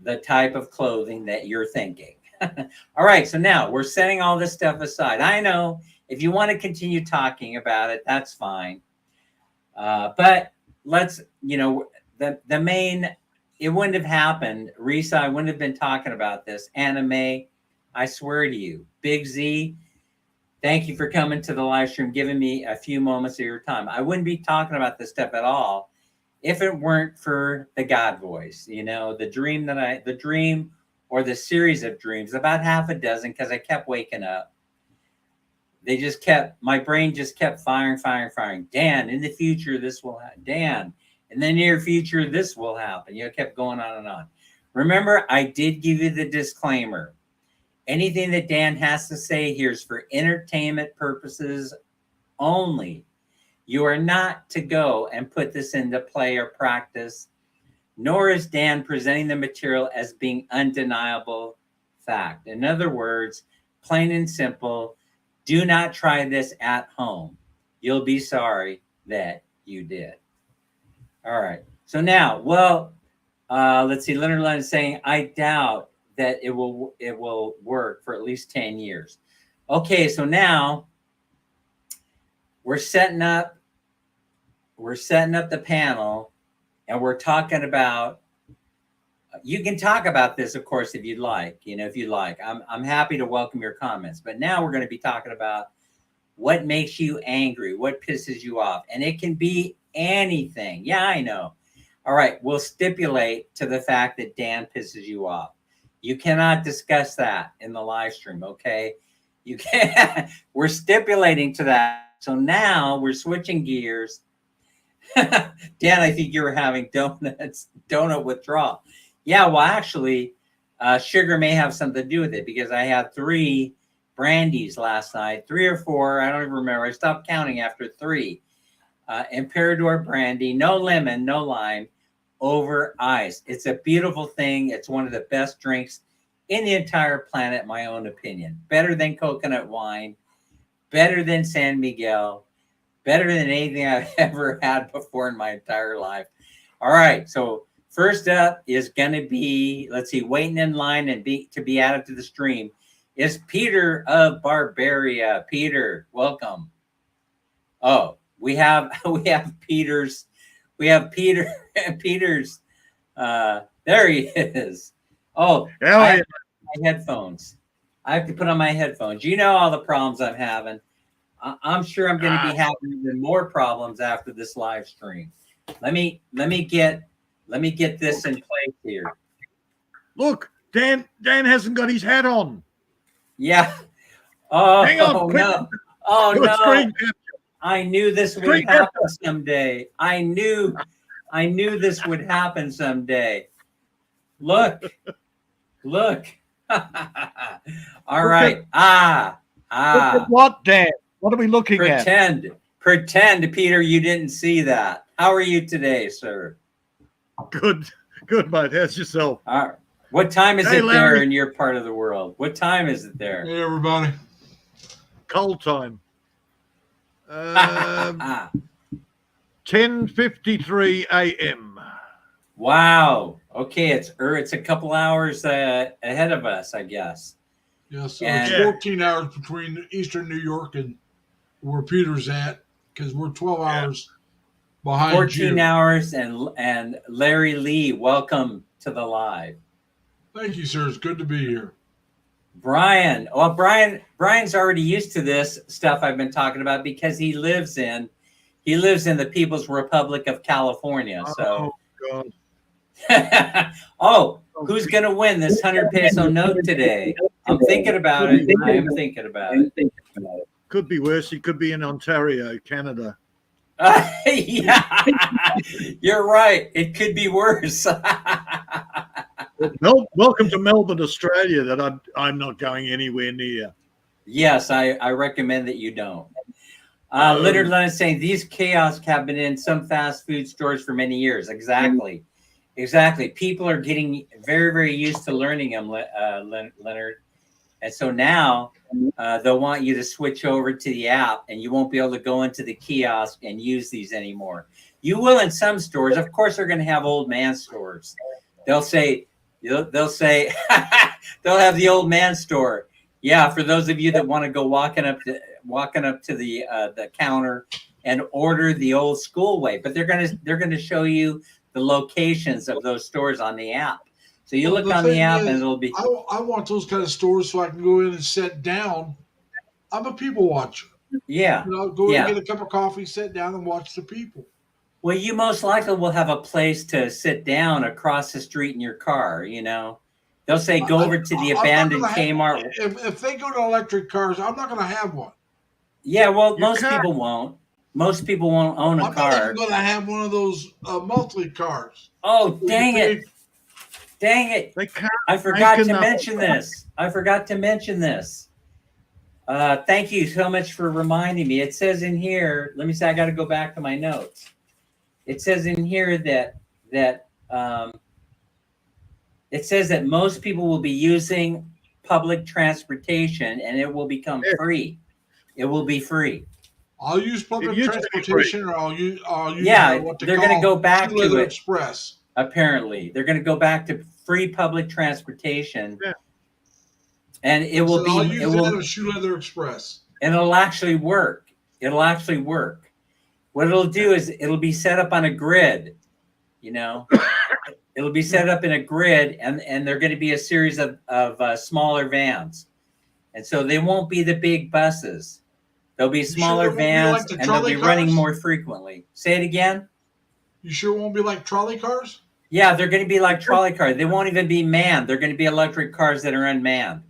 the type of clothing that you're thinking. All right, so now we're setting all this stuff aside. I know if you want to continue talking about it, that's fine. But let's, the main, it wouldn't have happened. Risa, I wouldn't have been talking about this. Anime, I swear to you. Big Z, thank you for coming to the live stream, giving me a few moments of your time. I wouldn't be talking about this stuff at all if it weren't for the God voice, the dream or the series of dreams, about half a dozen, because I kept waking up. My brain just kept firing. Dan, in the future, this will happen. Dan, in the near future, this will happen. It kept going on and on. Remember, I did give you the disclaimer. Anything that Dan has to say here is for entertainment purposes only. You are not to go and put this into play or practice, nor is Dan presenting the material as being undeniable fact. In other words, plain and simple, do not try this at home. You'll be sorry that you did. All right. So now, let's see. Leonard Lund is saying, I doubt that it will work for at least 10 years. Okay, so now we're setting up the panel, and we're talking about, you can talk about this, of course, if you'd like, I'm happy to welcome your comments, but now we're going to be talking about what makes you angry, what pisses you off, and it can be anything. Yeah, I know. All right, we'll stipulate to the fact that Dan pisses you off. You cannot discuss that in the live stream, okay? You can't. We're stipulating to that. So now we're switching gears. Dan, I think you were having donut withdrawal. Yeah, well, actually, sugar may have something to do with it, because I had 3 brandies last night, 3 or 4, I don't even remember. I stopped counting after 3. Imperador brandy, no lemon, no lime, over ice. It's a beautiful thing. It's one of the best drinks in the entire planet, in my own opinion. Better than coconut wine, better than San Miguel, better than anything I've ever had before in my entire life. All right, so first up is going to be, let's see, waiting in line and to be added to the stream. is Peter of Barbaria. Peter, welcome. Oh, we have Peter's Peter's there he is. Oh, I have my headphones. I have to put on my headphones. You know all the problems I'm having. I'm sure I'm going to be having even more problems after this live stream. Let me get this in place here. Look, Dan hasn't got his hat on. Yeah. Oh, hang on, quick. No. Oh Good no. Screen. I knew this would happen someday. I knew this would happen someday. Look. All right. Look at what, Dan? What are we looking at? Pretend, Peter, you didn't see that. How are you today, sir? Good, mate. How's yourself? All right. What time is it there in your part of the world? What time is it there? Hey, everybody. Cold time. 10:53 a.m. Wow. Okay, it's a couple hours ahead of us, I guess. Yeah, so it's 14 hours between Eastern New York and where Peter's at, because we're 12 hours behind 14 hours, and Larry Lee, welcome to the live. Thank you, sir. It's good to be here. Brian's already used to this stuff I've been talking about because he lives in the People's Republic of California. So, God. Oh, who's gonna win this 100 peso note today? I'm thinking about it. I am thinking about it. Could be worse. He could be in Ontario, Canada. Yeah, you're right. It could be worse. Welcome to Melbourne, Australia, that I'm not going anywhere near. Yes, I recommend that you don't. Leonard Lennon saying these kiosks have been in some fast food stores for many years. Exactly. People are getting very, very used to learning them, Leonard. And so now they'll want you to switch over to the app, and you won't be able to go into the kiosk and use these anymore. You will in some stores. Of course, they're going to have old man stores. They'll have the old man store. Yeah, for those of you that want to go walking up to the counter and order the old school way, but they're gonna show you the locations of those stores on the app. So you look on the app and it'll be. I want those kind of stores so I can go in and sit down. I'm a people watcher. Yeah. Go in and get a cup of coffee, sit down, and watch the people. Well, you most likely will have a place to sit down across the street in your car. They'll say go over to the abandoned Kmart. If they go to electric cars, I'm not going to have one. Yeah, well, most people won't. Most people won't own a car. I'm not even going to have one of those monthly cars. Oh, dang it. I forgot to mention this. Thank you so much for reminding me. It says in here, let me say, I got to go back to my notes. It says in here that it says that most people will be using public transportation and it will become free. It will be free. I'll use public transportation, or I'll use they're going to go back to it. Express. Apparently, they're going to go back to free public transportation, and it will be. I'll use Shoe Leather Express, and it'll actually work. What it'll do is it'll be set up on a grid. It'll be set up in a grid, and they're going to be a series of smaller vans, and so they won't be the big buses. There'll be smaller vans, and they'll be running more frequently. Say it again. You sure it won't be like trolley cars? Yeah, they're going to be like trolley cars. They won't even be manned. They're going to be electric cars that are unmanned.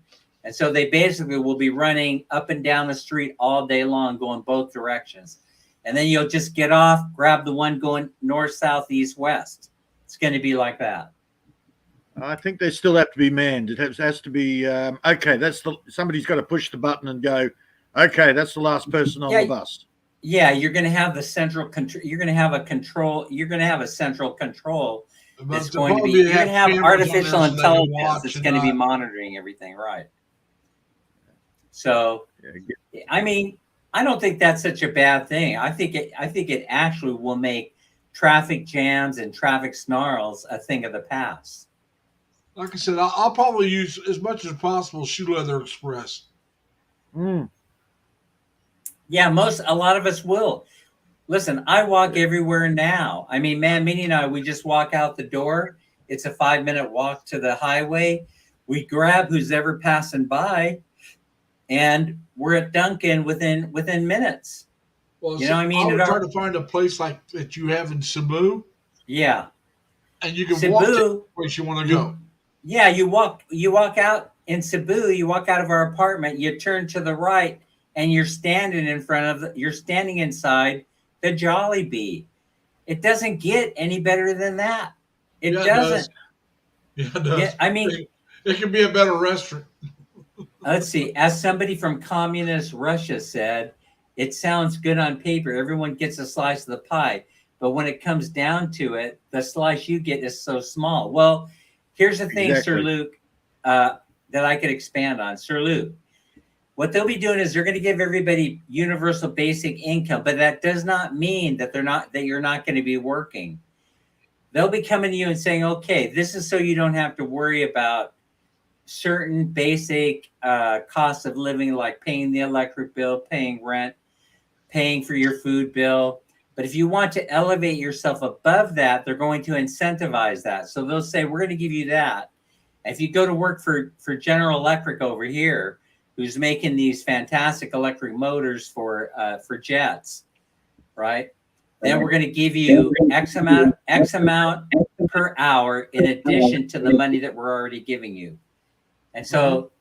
And so they basically will be running up and down the street all day long, going both directions. And then you'll just get off, grab the one going north, south, east, west. It's going to be like that. I think they still have to be manned. It has to be, okay, somebody's got to push the button and go, okay, that's the last person on the bus. Yeah, you're going to have the central control. You're going to have a control. You're going to have a central control. It's going to be. You're going to have artificial intelligence that's going to be monitoring everything, right? So, I mean, I don't think that's such a bad thing. I think it actually will make traffic jams and traffic snarls a thing of the past. Like I said, I'll probably use as much as possible Shoe Leather Express. Mm. Yeah, a lot of us will. Listen, I walk everywhere now. I mean, man, Minnie and I, we just walk out the door. It's a 5-minute walk to the highway. We grab who's ever passing by, and we're at Dunkin' within minutes. Well, You know what I mean? I would try to find a place like that you have in Cebu, Yeah, and you can walk to Cebu. the place you want to go. Yeah, you walk out in Cebu. You walk out of our apartment. You turn to the right, and you're standing you're standing inside the Jollibee. It doesn't get any better than that. It Yeah, it doesn't. does. Yeah, it does. Yeah, I mean, it can be a better restaurant. let's see. As somebody from communist Russia said, it sounds good on paper. Everyone gets a slice of the pie. But when it comes down to it, the slice you get is so small. Well, here's the thing, Exactly. Sir Luke, that I could expand on. Sir Luke, what they'll be doing is they're going to give everybody universal basic income, but that does not mean that you're not going to be working. They'll be coming to you and saying, okay, this is so you don't have to worry about certain basic costs of living, like paying the electric bill, paying rent, paying for your food bill. But if you want to elevate yourself above that, they're going to incentivize that. So they'll say, we're going to give you that. If you go to work for General Electric over here, who's making these fantastic electric motors for jets, right? Then we're going to give you X amount per hour in addition to the money that we're already giving you. And so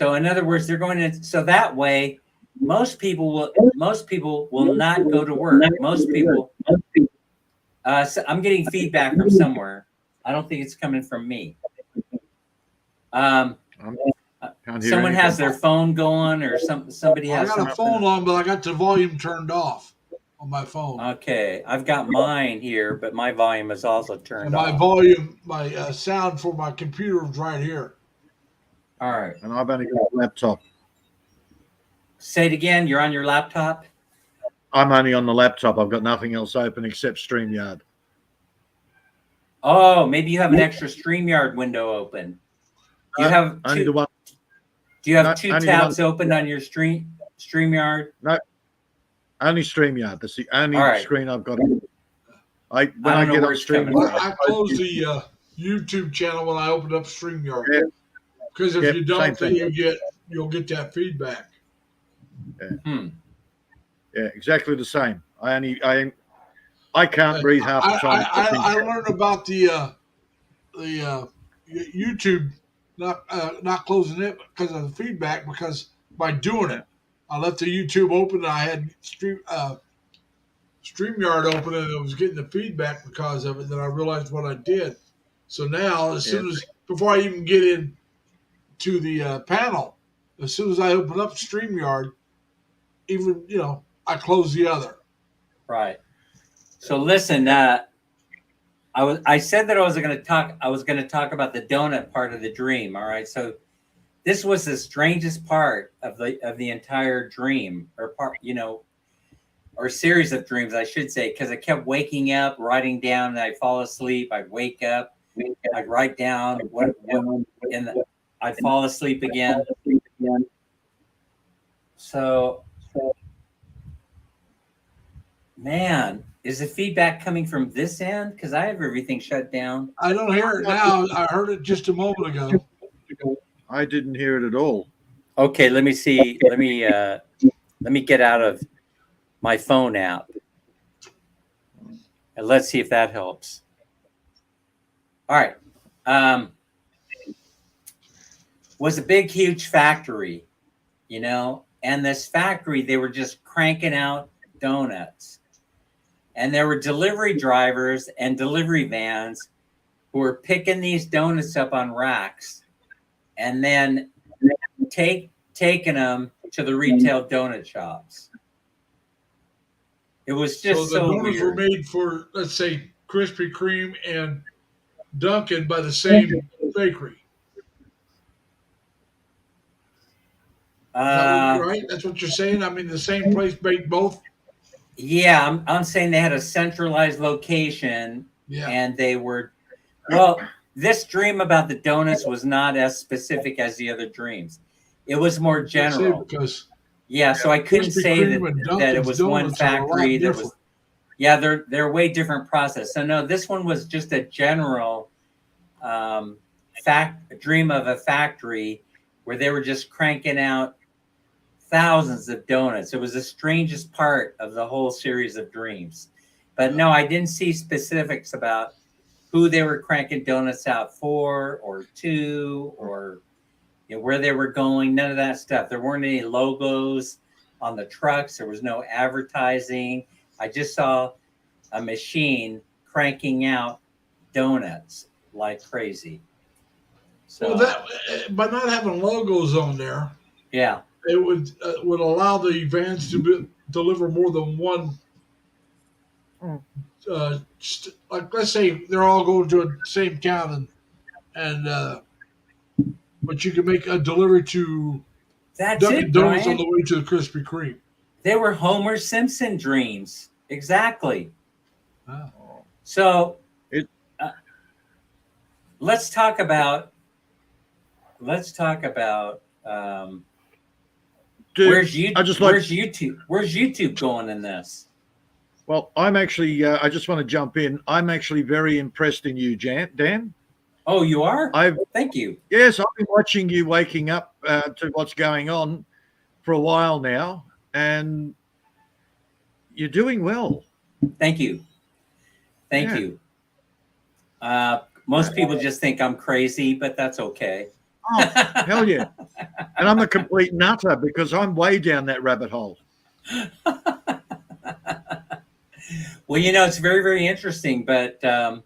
in other words, they're going to, so that way, most people will not go to work. Most people, so I'm getting feedback from somewhere. I don't think it's coming from me. Someone has their phone going, or somebody has. I got a phone on, but I got the volume turned off on my phone. Okay, I've got mine here, but my volume is also turned off. My sound for my computer is right here. All right. And I've only got a laptop. Say it again. You're on your laptop? I'm only on the laptop. I've got nothing else open except StreamYard. Oh, maybe you have an extra StreamYard window open. Do you have only the one? Do you have two tabs open on your StreamYard? No, only StreamYard. That's the only screen I've got. When I get on StreamYard, I close the YouTube channel when I open up StreamYard. Because if you don't, then you'll get that feedback. Yeah. Yeah, exactly the same. I can't breathe half the time. I learned about the YouTube not closing it because of the feedback, because by doing it, I left the YouTube open and I had StreamYard open and I was getting the feedback because of it. Then I realized what I did. So now, before I even get in to the panel, as soon as I open up StreamYard, I close the other. Right. So listen, I said that I was going to talk about the donut part of the dream. All right. So this was the strangest part of the entire dream, or series of dreams, I should say, because I kept waking up, writing down, and I'd fall asleep. I'd wake up, I'd write down and I'd fall asleep again. So, man, is the feedback coming from this end? Because I have everything shut down. I don't hear it now. I heard it just a moment ago. I didn't hear it at all. Okay, let me see. Let me get out of my phone app, and let's see if that helps. All right. Was a big, huge factory, and this factory, they were just cranking out donuts. And there were delivery drivers and delivery vans who were picking these donuts up on racks and then taking them to the retail donut shops. It was just so the donuts were made for, let's say, Krispy Kreme and Dunkin' by the same bakery. Right? That's what you're saying? I mean, the same place made both? Yeah, I'm saying they had a centralized location, and they were, well, this dream about the donuts was not as specific as the other dreams. It was more general. Because Yeah, so I couldn't Krispy say Kreme and that it Dunkin's was one donuts are a lot factory that was. different. Yeah, they're way different process. So no, this one was just a general dream of a factory where they were just cranking out thousands of donuts. It was the strangest part of the whole series of dreams. But no, I didn't see specifics about who they were cranking donuts out for or to, or where they were going. None of that stuff. There weren't any logos on the trucks. There was no advertising. I just saw a machine cranking out donuts like crazy. So Well, that by not having logos on there, yeah, it would allow the vans to deliver more than one. Like let's say they're all going to the same town, and but you can make a delivery to that's Dunkin' it, Donuts on Brian. the way to the Krispy Kreme. They were Homer Simpson dreams. Exactly. Ah. So It- let's talk about Dude, where's where's YouTube going in this? Well, I'm actually. I just want to jump in. I'm actually very impressed in you, Dan. Oh, you are? I've Thank you. Yes, I've been watching you waking up to what's going on for a while now, and you're doing well. Thank you. Thank Yeah. you. Most people just think I'm crazy, but that's okay. Oh, hell yeah. And I'm a complete nutter because I'm way down that rabbit hole. Well, it's very, very interesting, but I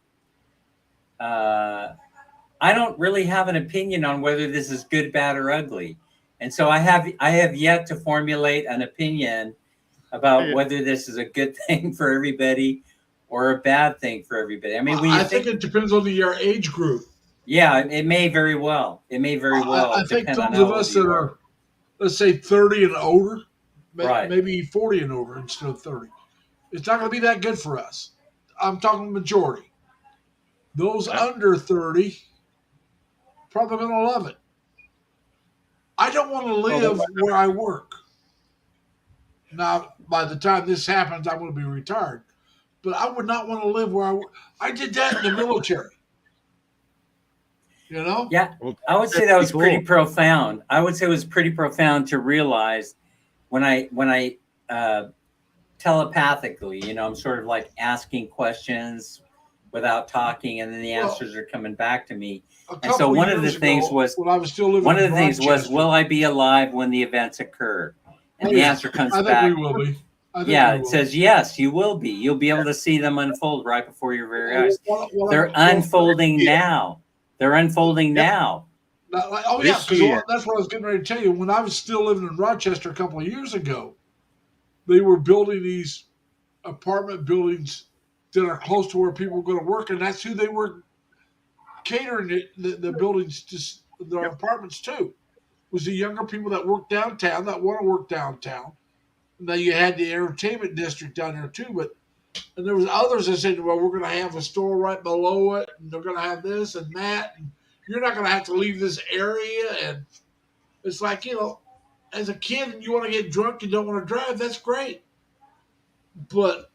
don't really have an opinion on whether this is good, bad, or ugly. And so I have yet to formulate an opinion about whether this is a good thing for everybody or a bad thing for everybody. I mean, I think it depends on your age group. Yeah, it may very well. It may very well. I think depend on those how of old us that you are, let's say, 30 and older, Right. maybe 40 and over instead of 30, it's not going to be that good for us. I'm talking majority. Those under 30 probably going to love it. I don't want to live where I work. Now, by the time this happens, I'm going to be retired. But I would not want to live where I work. I did that in the military. Yeah, Well, I would say that was pretty profound. I would say it was pretty profound to realize when I telepathically, I'm sort of like asking questions without talking, and then the answers are coming back to me. And so one of the things was, when I was still living in Rochester, will I be alive when the events occur? And the answer comes I think back. we will be. It says yes, you will be. You'll be able to see them unfold right before your very eyes. They're unfolding now. They're unfolding now. Because that's what I was getting ready to tell you. When I was still living in Rochester a couple of years ago, they were building these apartment buildings that are close to where people are going to work, and that's who they were catering the buildings to their apartments to. Was the younger people that work downtown, that want to work downtown. Now you had the entertainment district down there too, and there was others that said, well, we're going to have a store right below it, and they're going to have this and that, and you're not going to have to leave this area. And it's like, as a kid and you want to get drunk and don't want to drive, that's great. But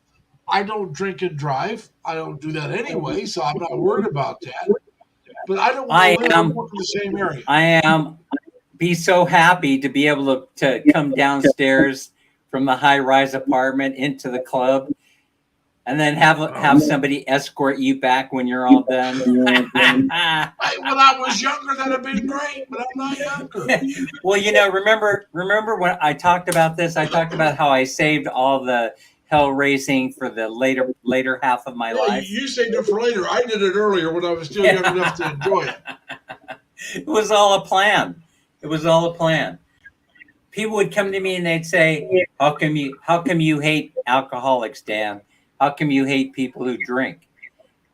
I don't drink and drive. I don't do that anyway, so I'm not worried about that. But I don't want to live in the same area. I am be so happy to be able to come downstairs from the high-rise apartment into the club, and then have somebody escort you back when you're all done. When I was younger, that'd have been great, but I'm not younger. Well, remember when I talked about this? I talked about how I saved all the hell raising for the later half of my life. You saved it for later. I did it earlier when I was still young enough to enjoy it. It was all a plan. People would come to me and they'd say, how come you hate alcoholics, Dan? How come you hate people who drink?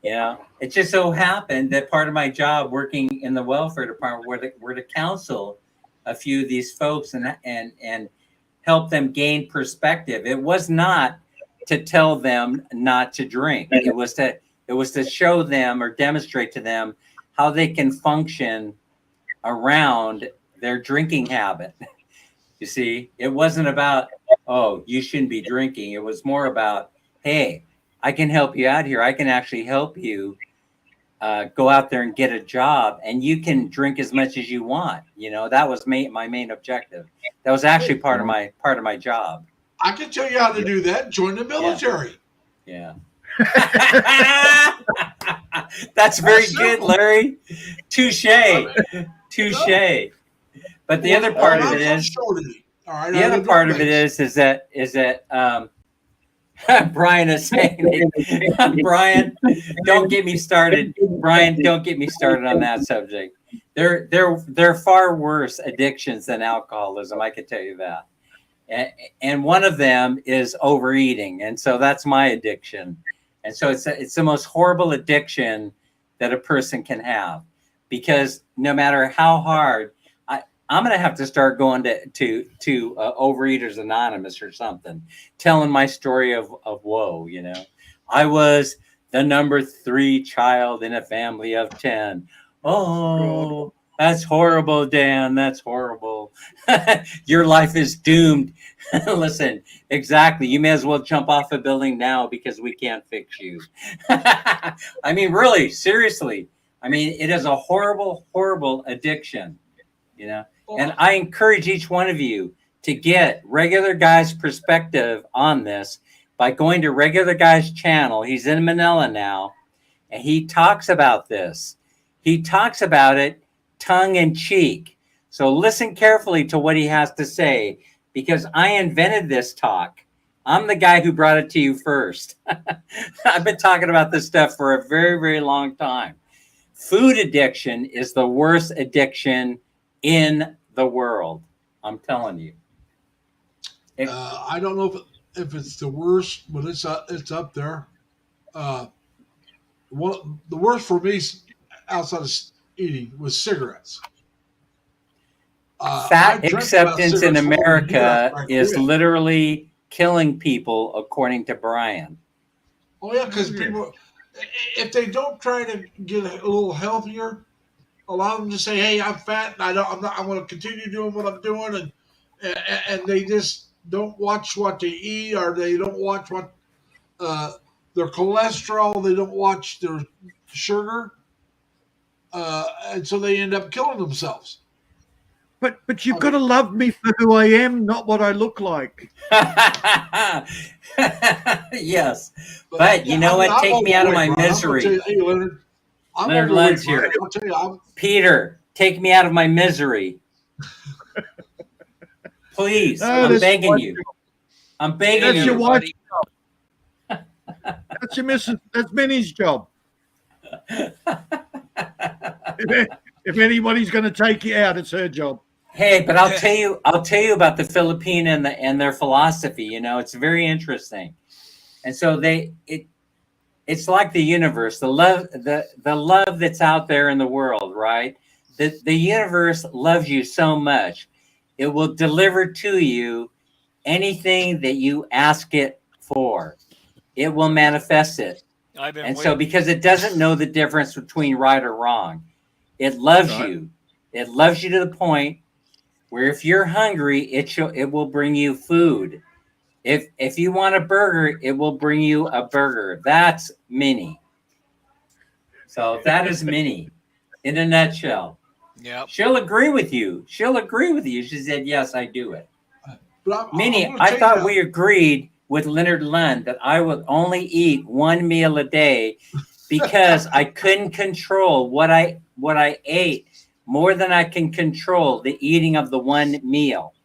It just so happened that part of my job working in the welfare department were to counsel a few of these folks and help them gain perspective. It was not to tell them not to drink. It was to show them or demonstrate to them how they can function around their drinking habit. You see, it wasn't about, oh, you shouldn't be drinking. It was more about, hey, I can help you out here. I can actually help you go out there and get a job, and you can drink as much as you want. That was my main objective. That was actually part of my job. I can tell you how to do that. Join the military. Yeah. That's very good, Larry. Touche. But the other part of it is, that Brian is saying, Brian, don't get me started. Brian, don't get me started on that subject. They're far worse addictions than alcoholism. I can tell you that. And one of them is overeating, and so that's my addiction. And so it's the most horrible addiction that a person can have, because no matter how hard, I'm going to have to start going to Overeaters Anonymous or something, telling my story of woe. I was the number 3 child in a family of 10. Oh, that's horrible, Dan. That's horrible. Your life is doomed. Listen, exactly. You may as well jump off a building now, because we can't fix you. I mean, really, seriously. I mean, it is a horrible, horrible addiction, And I encourage each one of you to get Regular Guy's perspective on this by going to Regular Guy's channel. He's in Manila now, and he talks about this. He talks about it tongue in cheek. So listen carefully to what he has to say, because I invented this talk. I'm the guy who brought it to you first. I've been talking about this stuff for a very, very long time. Food addiction is the worst addiction in the world. I'm telling you. I don't know if it's the worst, but it's up there. The worst for me outside of eating was cigarettes. Fat acceptance in America is literally killing people, according to Brian. Oh yeah, because people, if they don't try to get a little healthier, allow them to say, "Hey, I'm fat, and I'm going to continue doing what I'm doing," and they just don't watch what they eat, or they don't watch what their cholesterol, they don't watch their sugar, and so they end up killing themselves. But you've got to love me for who I am, not what I look like. Yes, but you know what? Take me out of my misery. Hey, Leonard, Leonard Lunn's here. Peter, take me out of my misery. Please, I'm begging you. I'm begging you. That's your wife's job. That's your missus. That's Minnie's job. If anybody's going to take you out, it's her job. Hey, but I'll tell you about the Philippine and their philosophy. It's very interesting. And so it's like the universe, the love that's out there in the world, right? The universe loves you so much, it will deliver to you anything that you ask it for. It will manifest it. So because it doesn't know the difference between right or wrong, it loves you. It loves you to the point where if you're hungry, it will bring you food. If you want a burger, it will bring you a burger. That's Minnie. So that is Minnie in a nutshell. Yeah. She'll agree with you. She said, yes, I do it. Minnie, I thought we agreed with Leonard Lunn that I would only eat 1 meal a day because I couldn't control what I ate more than I can control the eating of the 1 meal.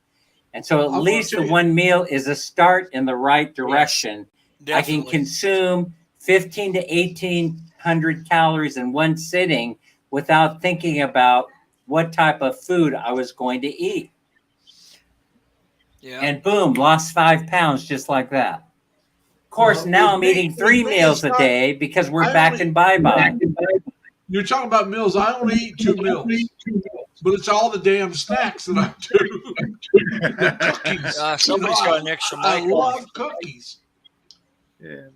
And so at least the 1 meal is a start in the right direction. Yes, I can consume 15 to 1,800 calories in one sitting without thinking about what type of food I was going to eat. Yeah. And boom, lost 5 pounds just like that. Of course, now I'm eating 3 meals a day because we're back in bye-bye. You're talking about meals. I only eat 2 meals, but it's all the damn snacks that I do. The cookies. Somebody's got an extra mic. I love cookies.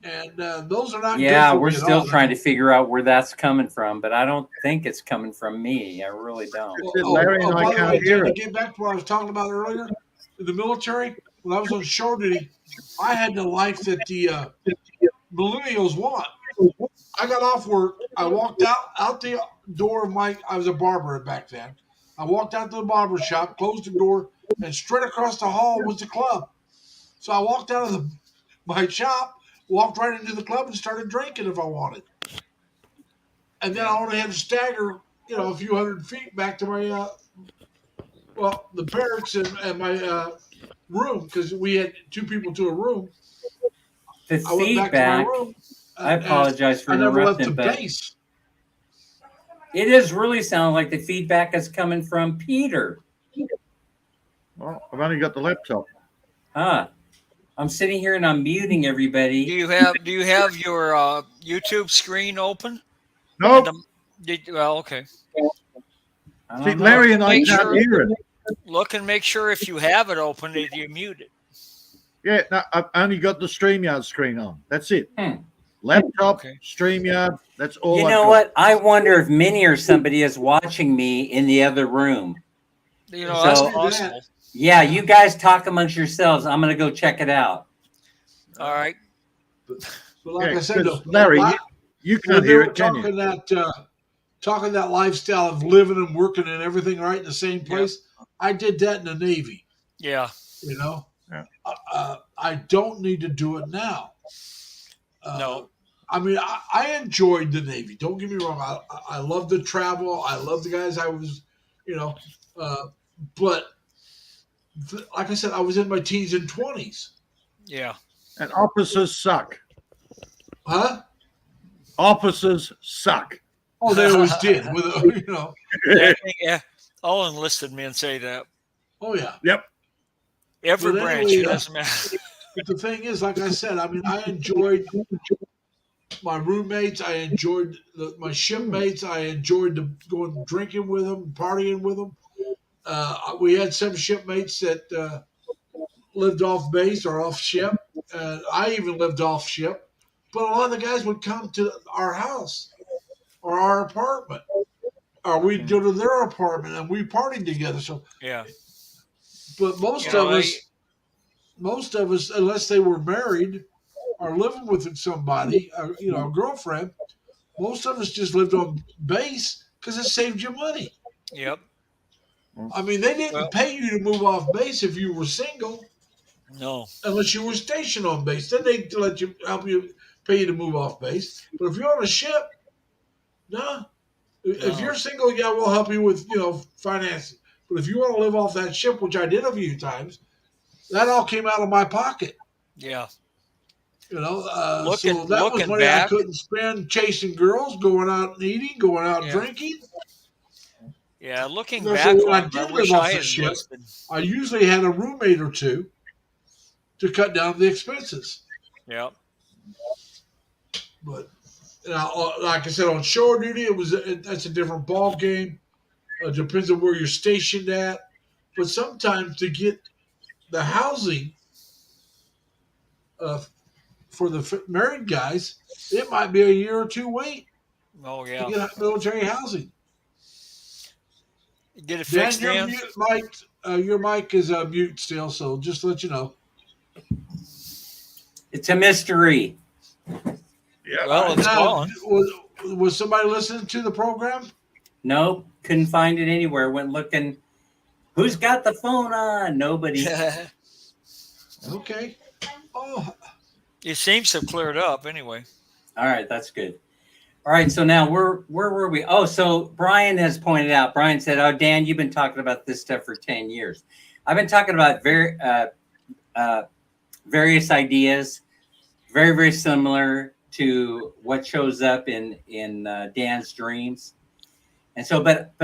And those are not. Yeah, good for we're me at still all. trying to figure out where that's coming from, but I don't think it's coming from me. I really don't. Larry and I by the can't way, hear to it. get back to what I was talking about earlier, in the military, when I was on shore duty, I had the life that the millennials want. I got off work. I walked out the door of my. I was a barber back then. I walked out to the barber shop, closed the door, and straight across the hall was the club. So I walked out of my shop, walked right into the club, and started drinking if I wanted. And then I only had to stagger, a few hundred feet back to my the barracks and my room because we had two people to a room. The I went back to my feedback, room. I apologize for I never left the interrupting, but base. it is really sounding like the feedback is coming from Peter. Well, I've only got the laptop. Huh. I'm sitting here and I'm muting everybody. Do you have your YouTube screen open? No, Well, okay. I don't see, know. Larry and I Make can't sure- hear it. Look and make sure if you have it open that you mute it. Yeah, no, I've only got the StreamYard screen on. That's it. Hmm. Laptop, Okay. StreamYard. That's all. You I've know got. what? I wonder if Minnie or somebody is watching me in the other room. You know, So- that's Do that. possible. Yeah, you guys talk amongst yourselves. I'm going to go check it out. All right. But like Yeah, I said, 'cause Larry, you when can't they hear were it, can you? talking that lifestyle of living and working and everything right in the same place, I did that in the Navy. Yeah. Yeah. I don't need to do it now. No. I mean, I enjoyed the Navy. Don't get me wrong. I love the travel. I love the guys I was, but like I said, I was in my teens and 20s. Yeah. And officers suck. Huh? Officers suck. Oh, they always did. Yeah. All enlisted men say that. Oh, yeah. Yep. Every But branch, anyway, it doesn't matter. But the thing is, like I said, I mean, I enjoyed my roommates. I enjoyed my shipmates. I enjoyed going drinking with them, partying with them. We had some shipmates that lived off base or off ship. I even lived off ship. But a lot of the guys would come to our house or our apartment, or we'd go to their apartment and we partied together. So, Yeah. but most You know, of us, unless they were married or living with somebody, or, a girlfriend, most of us just lived on base because it saved you money. Yep. I mean, they didn't pay you to move off base if you were single, No. unless you were stationed on base. Then they help you pay you to move off base. But if you're on a ship, no. If you're single, yeah, we'll help you with financing. But if you want to live off that ship, which I did a few times, that all came out of my pocket. Yeah. So Looking that was money back- I couldn't spend chasing girls, going out and eating, going out drinking. Yeah. Looking So back when I on it, did I wish live off I the had ship, enlisted. I usually had a roommate or two to cut down the expenses. Yeah. But like I said, on shore duty, that's a different ball game. Depends on where you're stationed at. But sometimes to get the housing for the married guys, it might be a year or two wait Oh, to yeah. get military housing. Get it Dan, fixed, your Dan? mute, your mic is mute still, so just to let you know. It's a mystery. Yeah. Well, it's Now, gone. was somebody listening to the program? Nope, couldn't find it anywhere. Went looking. Who's got the phone on? Nobody. Okay. Oh, It seems to have cleared up anyway. All right, that's good. All right, so now where were we? Oh, so Brian has pointed out. Brian said, "Oh, Dan, you've been talking about this stuff for 10 years. I've been talking about various ideas, very, very similar to what shows up in Dan's dreams. And so, but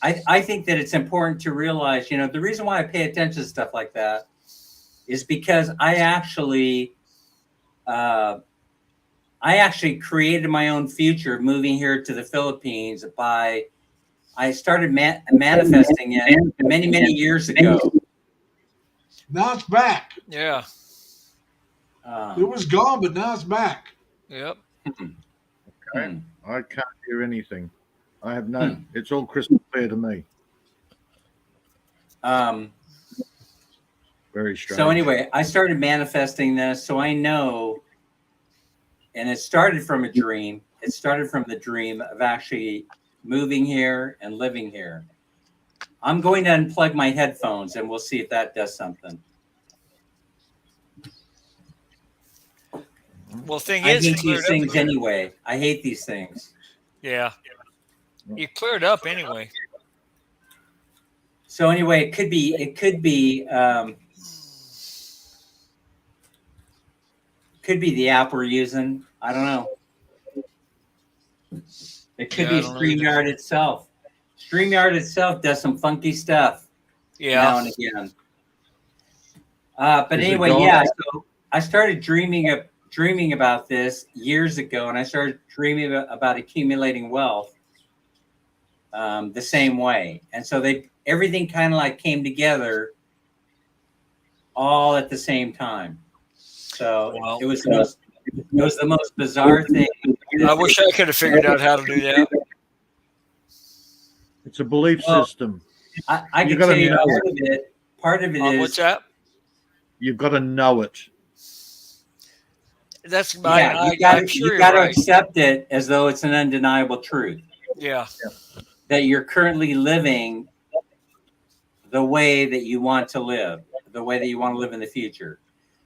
I think that it's important to realize, the reason why I pay attention to stuff like that is because I actually created my own future moving here to the Philippines I started manifesting it many, many years ago. now it's back. Yeah. It was gone, but now it's back. Yep. hmm. I can't hear anything. I have no. Hmm. It's all crystal clear to me. Very strange. So anyway, I started manifesting this, so I know, and it started from a dream. It started from the dream of actually moving here and living here. I'm going to unplug my headphones, and we'll see if that does something. Well, thing I is, you hate cleared these up things again. anyway. I hate these things. Yeah. You cleared up anyway. So anyway, it could be the app we're using. I don't know. It could be I don't know either. StreamYard itself. StreamYard itself does some funky stuff now and again. But Is it anyway, gone? yeah. So I started dreaming about this years ago, and I started dreaming about accumulating wealth the same way. And so everything kind of like came together all at the same time. So Wow. it was the most bizarre thing. I wish I could have figured out how to do that. It's a belief system. I You can gotta tell you know part of it is What's that? You've got to know it. That's my. yeah, I'm sure you got to right. accept it as though it's an undeniable truth Yeah. that you're currently living the way that you want to live, the way that you want to live in the future.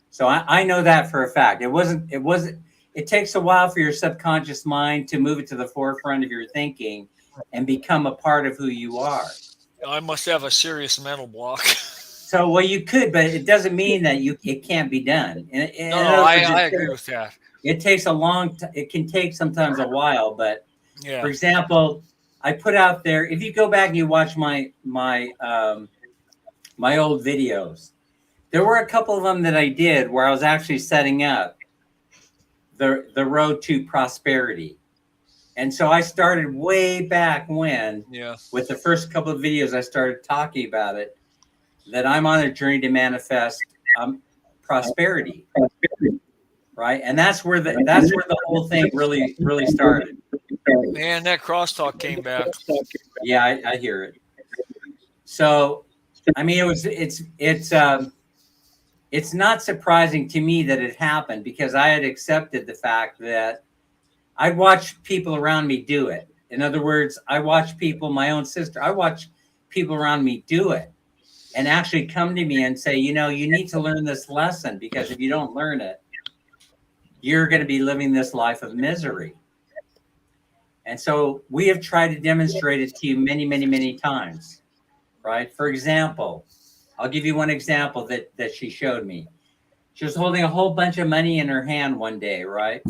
So I know that for a fact. It takes a while for your subconscious mind to move it to the forefront of your thinking and become a part of who you are. I must have a serious mental block. So, well, you could, but it doesn't mean that it can't be done. No, I agree with that. It takes it can take sometimes a while, but Yeah. for example, I put out there, if you go back and you watch my old videos, there were a couple of them that I did where I was actually setting up the road to prosperity. And so I started way back when, with the first couple of videos, I started talking about it, that I'm on a journey to manifest prosperity, right? And that's where the whole thing really started. Man, that crosstalk came back. Yeah, I hear it. So, I mean, it's not surprising to me that it happened because I had accepted the fact that I'd watch people around me do it. In other words, I watch people, my own sister, I watch people around me do it and actually come to me and say, you need to learn this lesson because if you don't learn it, you're going to be living this life of misery. And so we have tried to demonstrate it to you many, many, many times, right? For example, I'll give you one example that she showed me. She was holding a whole bunch of money in her hand one day, right?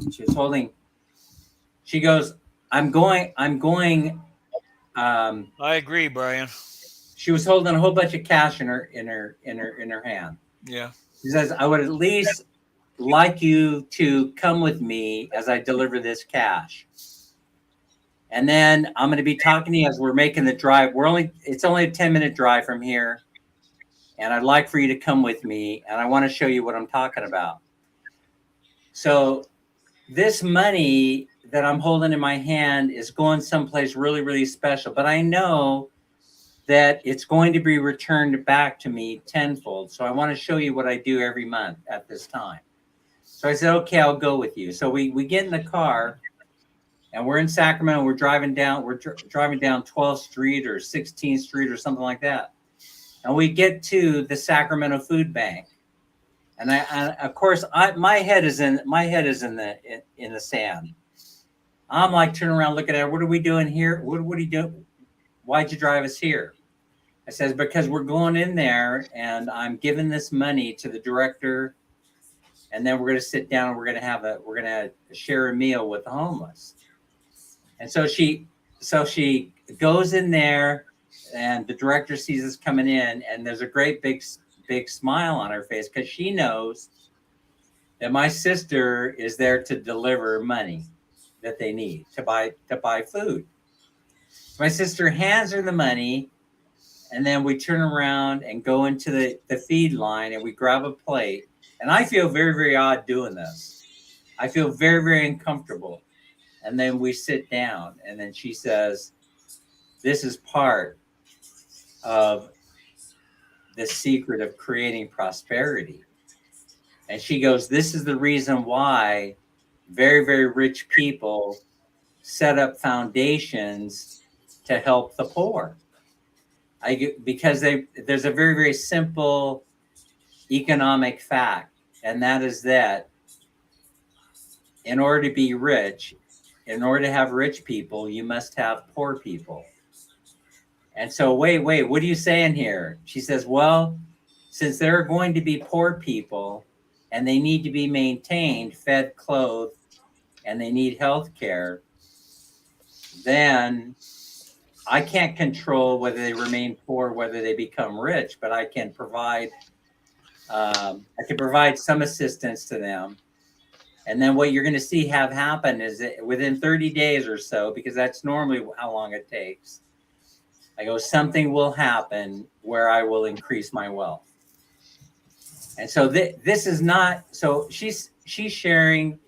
She goes, I'm going. I agree, Brian. She was holding a whole bunch of cash in her hand. Yeah. She says, I would at least like you to come with me as I deliver this cash. And then I'm going to be talking to you as we're making the drive. It's only a 10-minute drive from here. And I'd like for you to come with me. And I want to show you what I'm talking about. So this money that I'm holding in my hand is going someplace really, really special. But I know that it's going to be returned back to me tenfold. So I want to show you what I do every month at this time. So I said, okay, I'll go with you. So we get in the car and we're in Sacramento. We're driving down 12th Street or 16th Street or something like that. And we get to the Sacramento Food Bank. And of course, my head is in the sand. I'm like turning around looking at her. What are we doing here? What are you doing? Why'd you drive us here? I says, because we're going in there and I'm giving this money to the director. And then we're going to sit down and we're going to share a meal with the homeless. And so she goes in there and the director sees us coming in and there's a great big smile on her face because she knows that my sister is there to deliver money that they need to buy food. So my sister hands her the money and then we turn around and go into the feed line and we grab a plate And I feel very, very odd doing this. I feel very, very uncomfortable. And then we sit down, and then she says, this is part of the secret of creating prosperity. And she goes, this is the reason why very, very rich people set up foundations to help the poor. Because there's a very, very simple economic fact, and that is that in order to be rich, in order to have rich people, you must have poor people. And so, wait, what are you saying here? She says, well, since there are going to be poor people and they need to be maintained, fed, clothed, and they need health care, then I can't control whether they remain poor, whether they become rich, but I can provide some assistance to them. And then what you're going to see have happen is that within 30 days or so, because that's normally how long it takes, I go, something will happen where I will increase my wealth. And so this is not, so she's sharing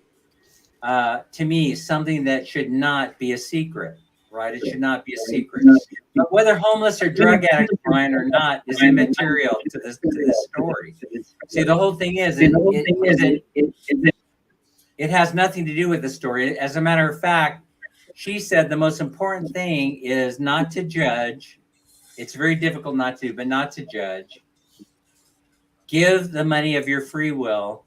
to me something that should not be a secret, right? It should not be a secret. But whether homeless or drug addicts, Brian, or not, is immaterial to this story. See, the whole thing is, it has nothing to do with the story. As a matter of fact, she said the most important thing is not to judge. It's very difficult not to, but not to judge. Give the money of your free will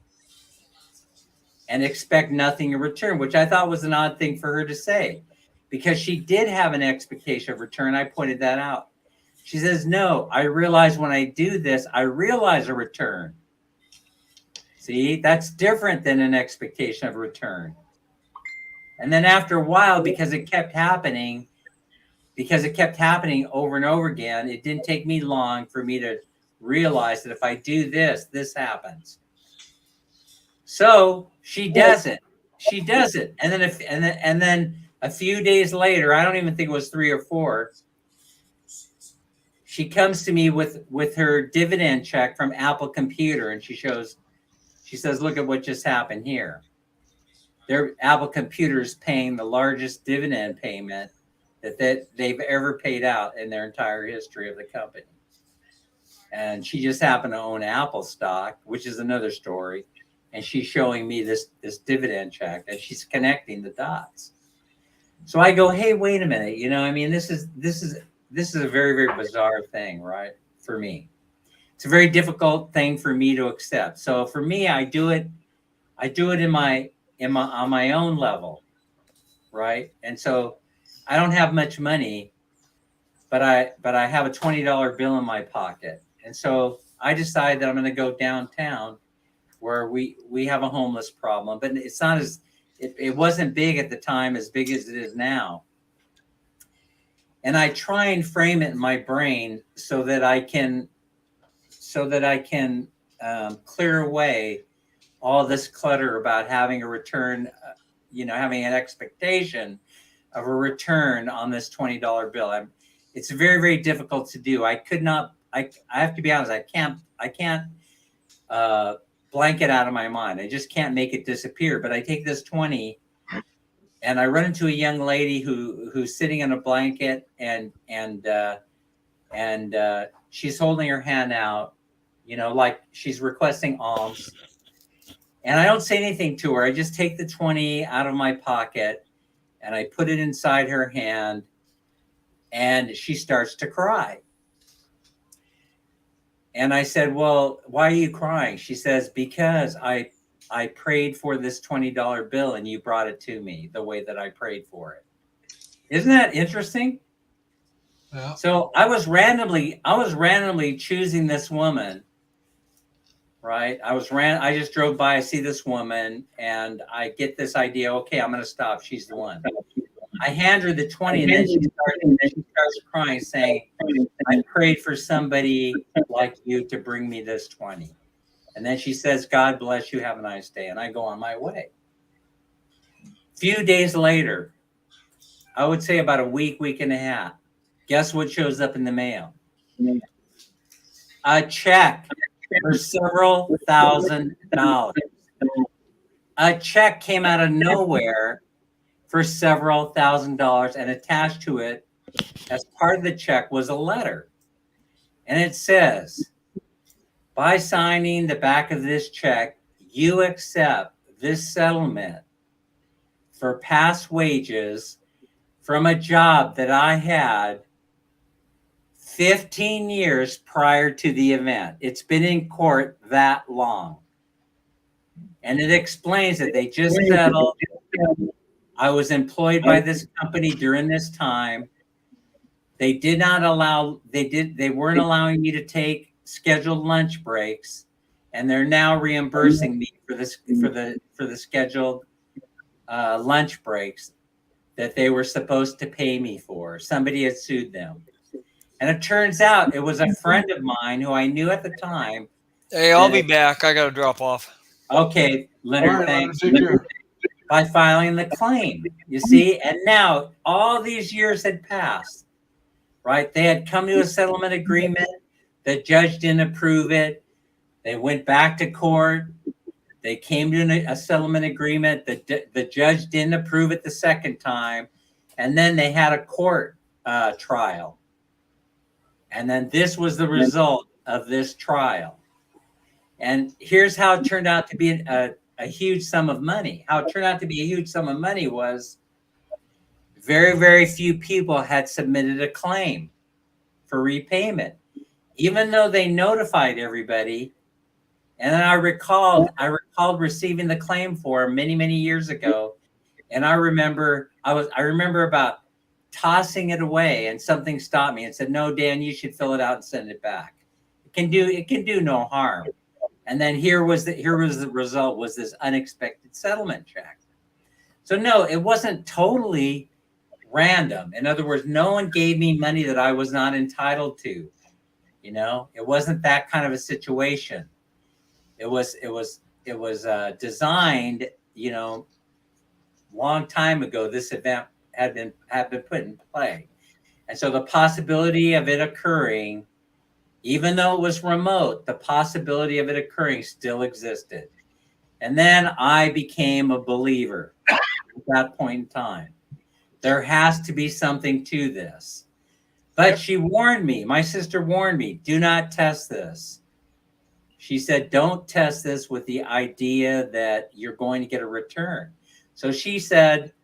and expect nothing in return, which I thought was an odd thing for her to say, because she did have an expectation of return. I pointed that out. She says, no, I realize when I do this, I realize a return. See, that's different than an expectation of return. And then after a while, because it kept happening over and over again, it didn't take me long for me to realize that if I do this, this happens. So she does it. And then a few days later, I don't even think it was 3 or 4, she comes to me with her dividend check from Apple Computer, and she says, look at what just happened here. Their Apple Computer is paying the largest dividend payment that they've ever paid out in their entire history of the company. And she just happened to own Apple stock, which is another story. And she's showing me this dividend check, and she's connecting the dots. So I go, hey, wait a minute. I mean, this is a very, very bizarre thing, right? For me, it's a very difficult thing for me to accept. So for me, I do it on my own level, right? And so I don't have much money, but I have a $20 bill in my pocket. And so I decide that I'm going to go downtown where we have a homeless problem, but it's not it wasn't big at the time, as big as it is now. And I try and frame it in my brain so that I can clear away all this clutter about having a return, having an expectation of a return on this $20 bill. It's very, very difficult to do. I have to be honest, I can't blank it out of my mind. I just can't make it disappear. But I take this 20 and I run into a young lady who's sitting in a blanket and she's holding her hand out, like she's requesting alms. And I don't say anything to her. I just take the 20 out of my pocket and I put it inside her hand, and she starts to cry. And I said, well, why are you crying? She says, because I prayed for this $20 bill and you brought it to me the way that I prayed for it. Isn't that interesting? Yeah. So I was randomly choosing this woman, right? I just drove by, I see this woman, and I get this idea, okay, I'm going to stop. She's the one. I hand her the 20, and then she starts crying, saying, I prayed for somebody like you to bring me this 20. And then she says, God bless you, have a nice day. And I go on my way. Few days later, I would say about a week and a half, guess what shows up in the mail? A check for several $1,000s. A check came out of nowhere for several $1,000s, and attached to it as part of the check was a letter. And it says, by signing the back of this check, you accept this settlement for past wages from a job that I had 15 years prior to the event. It's been in court that long. And it explains that they just settled. I was employed by this company during this time. They did not allow, they weren't allowing me to take scheduled lunch breaks, and they're now reimbursing me for the scheduled lunch breaks that they were supposed to pay me for. Somebody had sued them. And it turns out it was a friend of mine who I knew at the time. Hey, I'll be back. I got to drop off. Okay, Leonard, All right, thanks. Leonard, take care. By filing the claim, you see, and now all these years had passed, right? They had come to a settlement agreement. The judge didn't approve it. They went back to court. They came to a settlement agreement. The judge didn't approve it the second time. And then they had a court trial. And then this was the result of this trial. And here's how it turned out to be a huge sum of money. How it turned out to be a huge sum of money was very, very few people had submitted a claim for repayment, even though they notified everybody. And then I recalled receiving the claim form many, many years ago. And I remember about tossing it away, and something stopped me and said, "No, Dan, you should fill it out and send it back. It can do no harm." And then here was the result, was this unexpected settlement check. So no, it wasn't totally random. In other words, no one gave me money that I was not entitled to. You know, it wasn't that kind of a situation. It was designed, you know, long time ago. This event had been put in play, and so the possibility of it occurring, even though it was remote, the possibility of it occurring still existed. And then I became a believer at that point in time. There has to be something to this. But she warned me, my sister warned me, do not test this. She said, don't test this with the idea that you're going to get a return. So she said,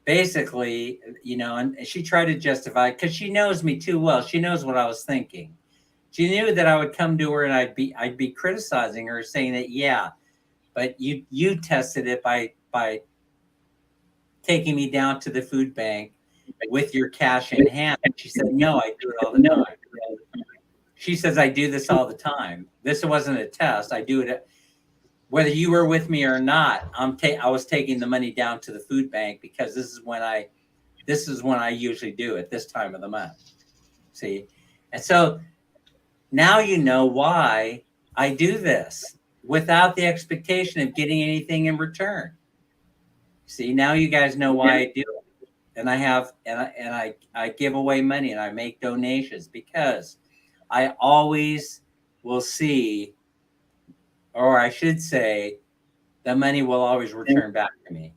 basically, you know, and she tried to justify it because she knows me too well. She knows what I was thinking. She knew that I would come to her and I'd be criticizing her, saying that, yeah, but you tested it by taking me down to the food bank with your cash in hand. And she said, no, I do it all the time. She says, I do this all the time. This wasn't a test. I do it whether you were with me or not. I was taking the money down to the food bank because this is when I usually do it, this time of the month. See? And so now you know why I do this without the expectation of getting anything in return. See, now you guys know why I do it. And I give away money and I make donations because I always will see, or I should say, the money will always return back to me.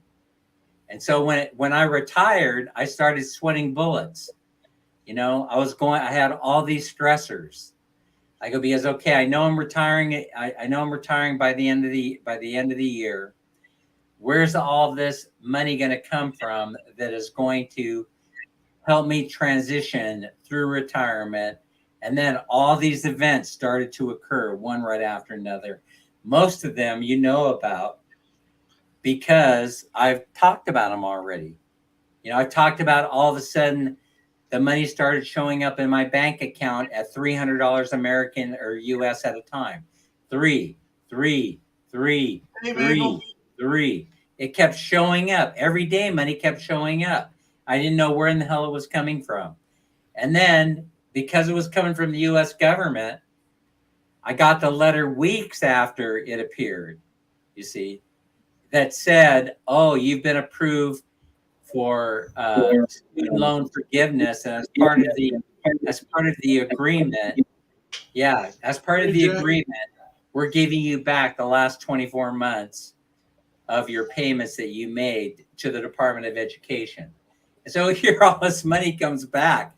And so when I retired, I started sweating bullets. You know, I had all these stressors. I go, because okay, I know I'm retiring. I know I'm retiring by the end of the year. Where's all this money going to come from that is going to help me transition through retirement? And then all these events started to occur, one right after another. Most of them you know about because I've talked about them already. You know, I've talked about all of a sudden the money started showing up in my bank account at $300 American or US at a time. Three. It kept showing up. Every day money kept showing up. I didn't know where in the hell it was coming from. And then because it was coming from the US government, I got the letter weeks after it appeared, you see, that said, oh, you've been approved for student loan forgiveness. And as part of the agreement, we're giving you back the last 24 months of your payments that you made to the Department of Education. And so here all this money comes back.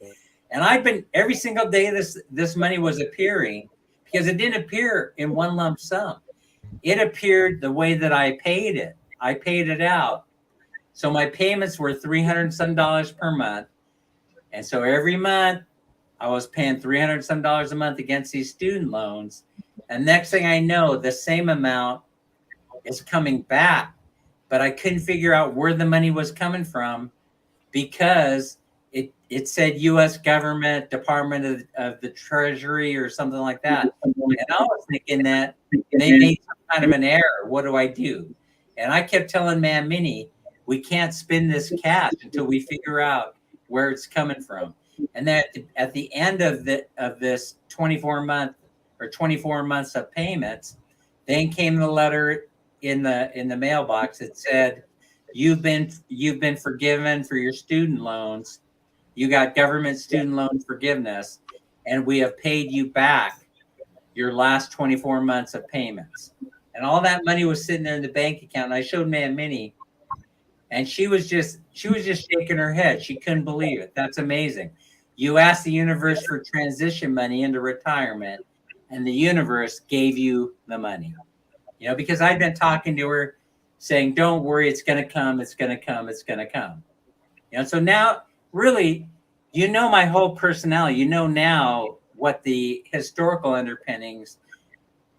And I've been, every single day this money was appearing, because it didn't appear in one lump sum. It appeared the way that I paid it. I paid it out. So my payments were $300 and some per month. And so every month I was paying $300 and some a month against these student loans. And next thing I know, the same amount is coming back. But I couldn't figure out where the money was coming from, because it said U.S. government, Department of the Treasury or something like that. And I was thinking that they made some kind of an error. What do I do? And I kept telling Ma'am Minnie, we can't spend this cash until we figure out where it's coming from. And then at the end of this 24 months of payments, then came the letter in the mailbox that said, you've been forgiven for your student loans. You got government student loan forgiveness, and we have paid you back your last 24 months of payments. And all that money was sitting there in the bank account. And I showed Ma'am Minnie, and she was just shaking her head. She couldn't believe it. That's amazing. You asked the universe for transition money into retirement, and the universe gave you the money. You know, because I've been talking to her saying, don't worry, it's going to come, it's going to come, it's going to come. You know, so now really, you know, my whole personality, you know, now what the historical underpinnings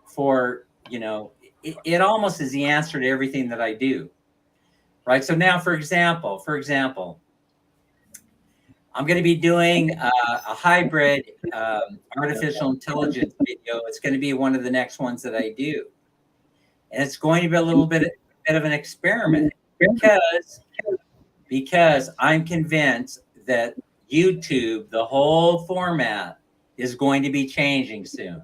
for, you know, it almost is the answer to everything that I do. Right. So now, for example, I'm going to be doing a hybrid artificial intelligence video. It's going to be one of the next ones that I do. And it's going to be a little bit of an experiment, because I'm convinced that YouTube, the whole format, is going to be changing soon.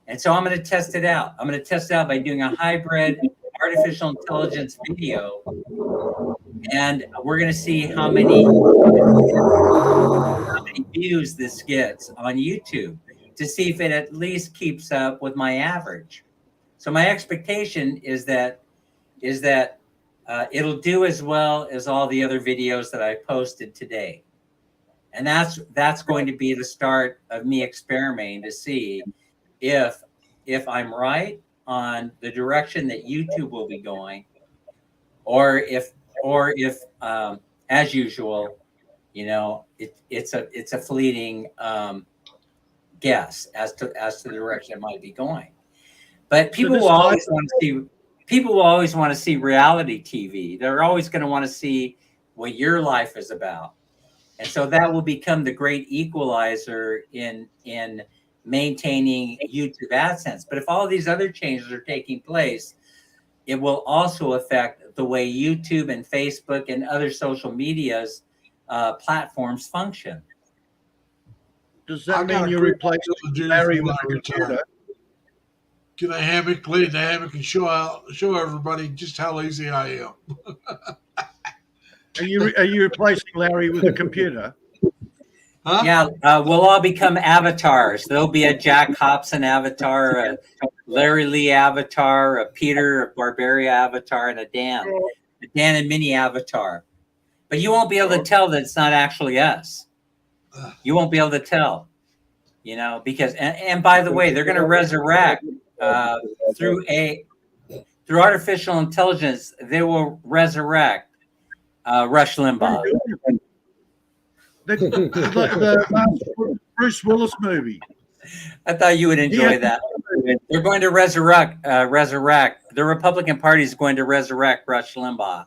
And so I'm going to test it out. I'm going to test it out by doing a hybrid artificial intelligence video. And we're going to see how many views this gets on YouTube, to see if it at least keeps up with my average. So my expectation is that it'll do as well as all the other videos that I posted today. And that's going to be the start of me experimenting to see if I'm right on the direction that YouTube will be going, or if as usual, you know, it's a fleeting guess as to the direction it might be going. But people will always want to see reality TV. They're always going to want to see what your life is about. And so that will become the great equalizer in maintaining YouTube AdSense. But if all these other changes are taking place, it will also affect the way YouTube and Facebook and other social medias platforms function. Does that mean you're replacing Larry with a computer? Get a hammock, lay in the hammock, and show everybody just how lazy I am. Are you replacing Larry with a computer? Huh? Yeah, we'll all become avatars. There'll be a Jack Hobson avatar, a Larry Lee avatar, a Peter Barberia avatar, and a Dan and Minnie avatar. But you won't be able to tell that it's not actually us. You won't be able to tell, you know, because and by the way, they're going to resurrect through artificial intelligence. They will resurrect Rush Limbaugh. The last Bruce Willis movie. I thought you would enjoy that. They're going to resurrect. The Republican Party is going to resurrect Rush Limbaugh.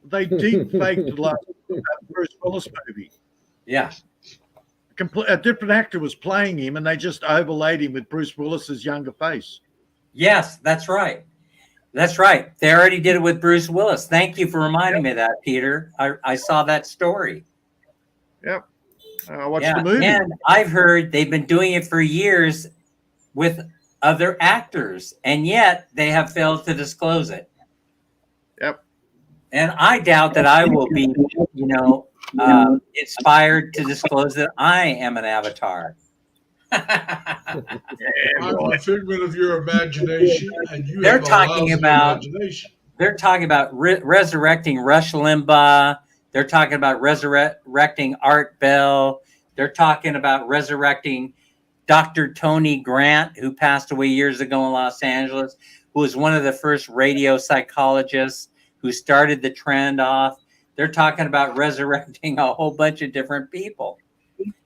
They deep faked the last Bruce Willis movie. Yeah. A different actor was playing him, and they just overlaid him with Bruce Willis's younger face. Yes, that's right. That's right. They already did it with Bruce Willis. Thank you for reminding me of that, Peter. I saw that story. Yep. I watched the movie. And I've heard they've been doing it for years with other actors, and yet they have failed to disclose it. Yep. And I doubt that I will be, you know, inspired to disclose that I am an avatar. I'm a figment of your imagination, and you They're have a talking lousy about imagination. they're talking about resurrecting Rush Limbaugh. They're talking about resurrecting Art Bell. They're talking about resurrecting Dr. Tony Grant, who passed away years ago in Los Angeles, who was one of the first radio psychologists who started the trend off. They're talking about resurrecting a whole bunch of different people.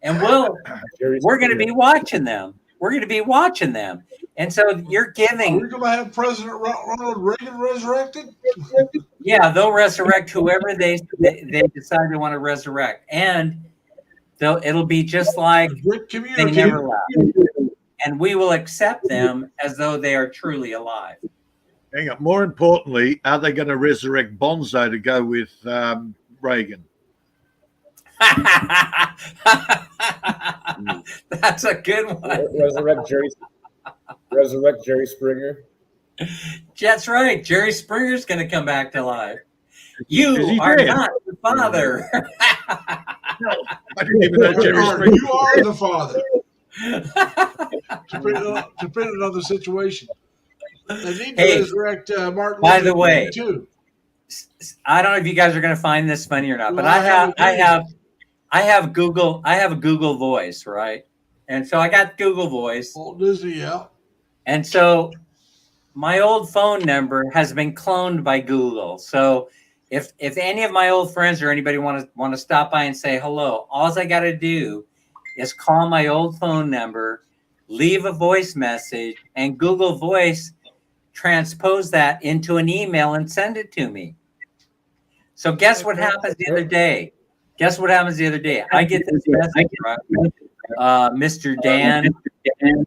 And we're going to be watching them. We're going to be watching them. And so you're Are giving, we going to have President Ronald Reagan resurrected? yeah, they'll resurrect whoever they decide they want to resurrect. And it'll be just like A great they community. never left. And we will accept them as though they are truly alive. Hang on. More importantly, are they going to resurrect Bonzo to go with Reagan? That's a good one. Resurrect Jerry Springer. That's right. Jerry Springer's going to come back to life. Is You he are dead? not the father. I didn't even know Jerry Springer. You are the father. To put another situation. They need to resurrect Martin by Luther the way, King, too. I don't know if you guys are going to find this funny or not, but Well, I have Google. I have a Google Voice, right? And so I got Google Voice. Walt Disney, yeah. And so my old phone number has been cloned by Google. So if any of my old friends or anybody want to stop by and say hello, all I got to do is call my old phone number, leave a voice message, and Google Voice transpose that into an email and send it to me. So guess what happens the other day? I get this message from Mr. Dan.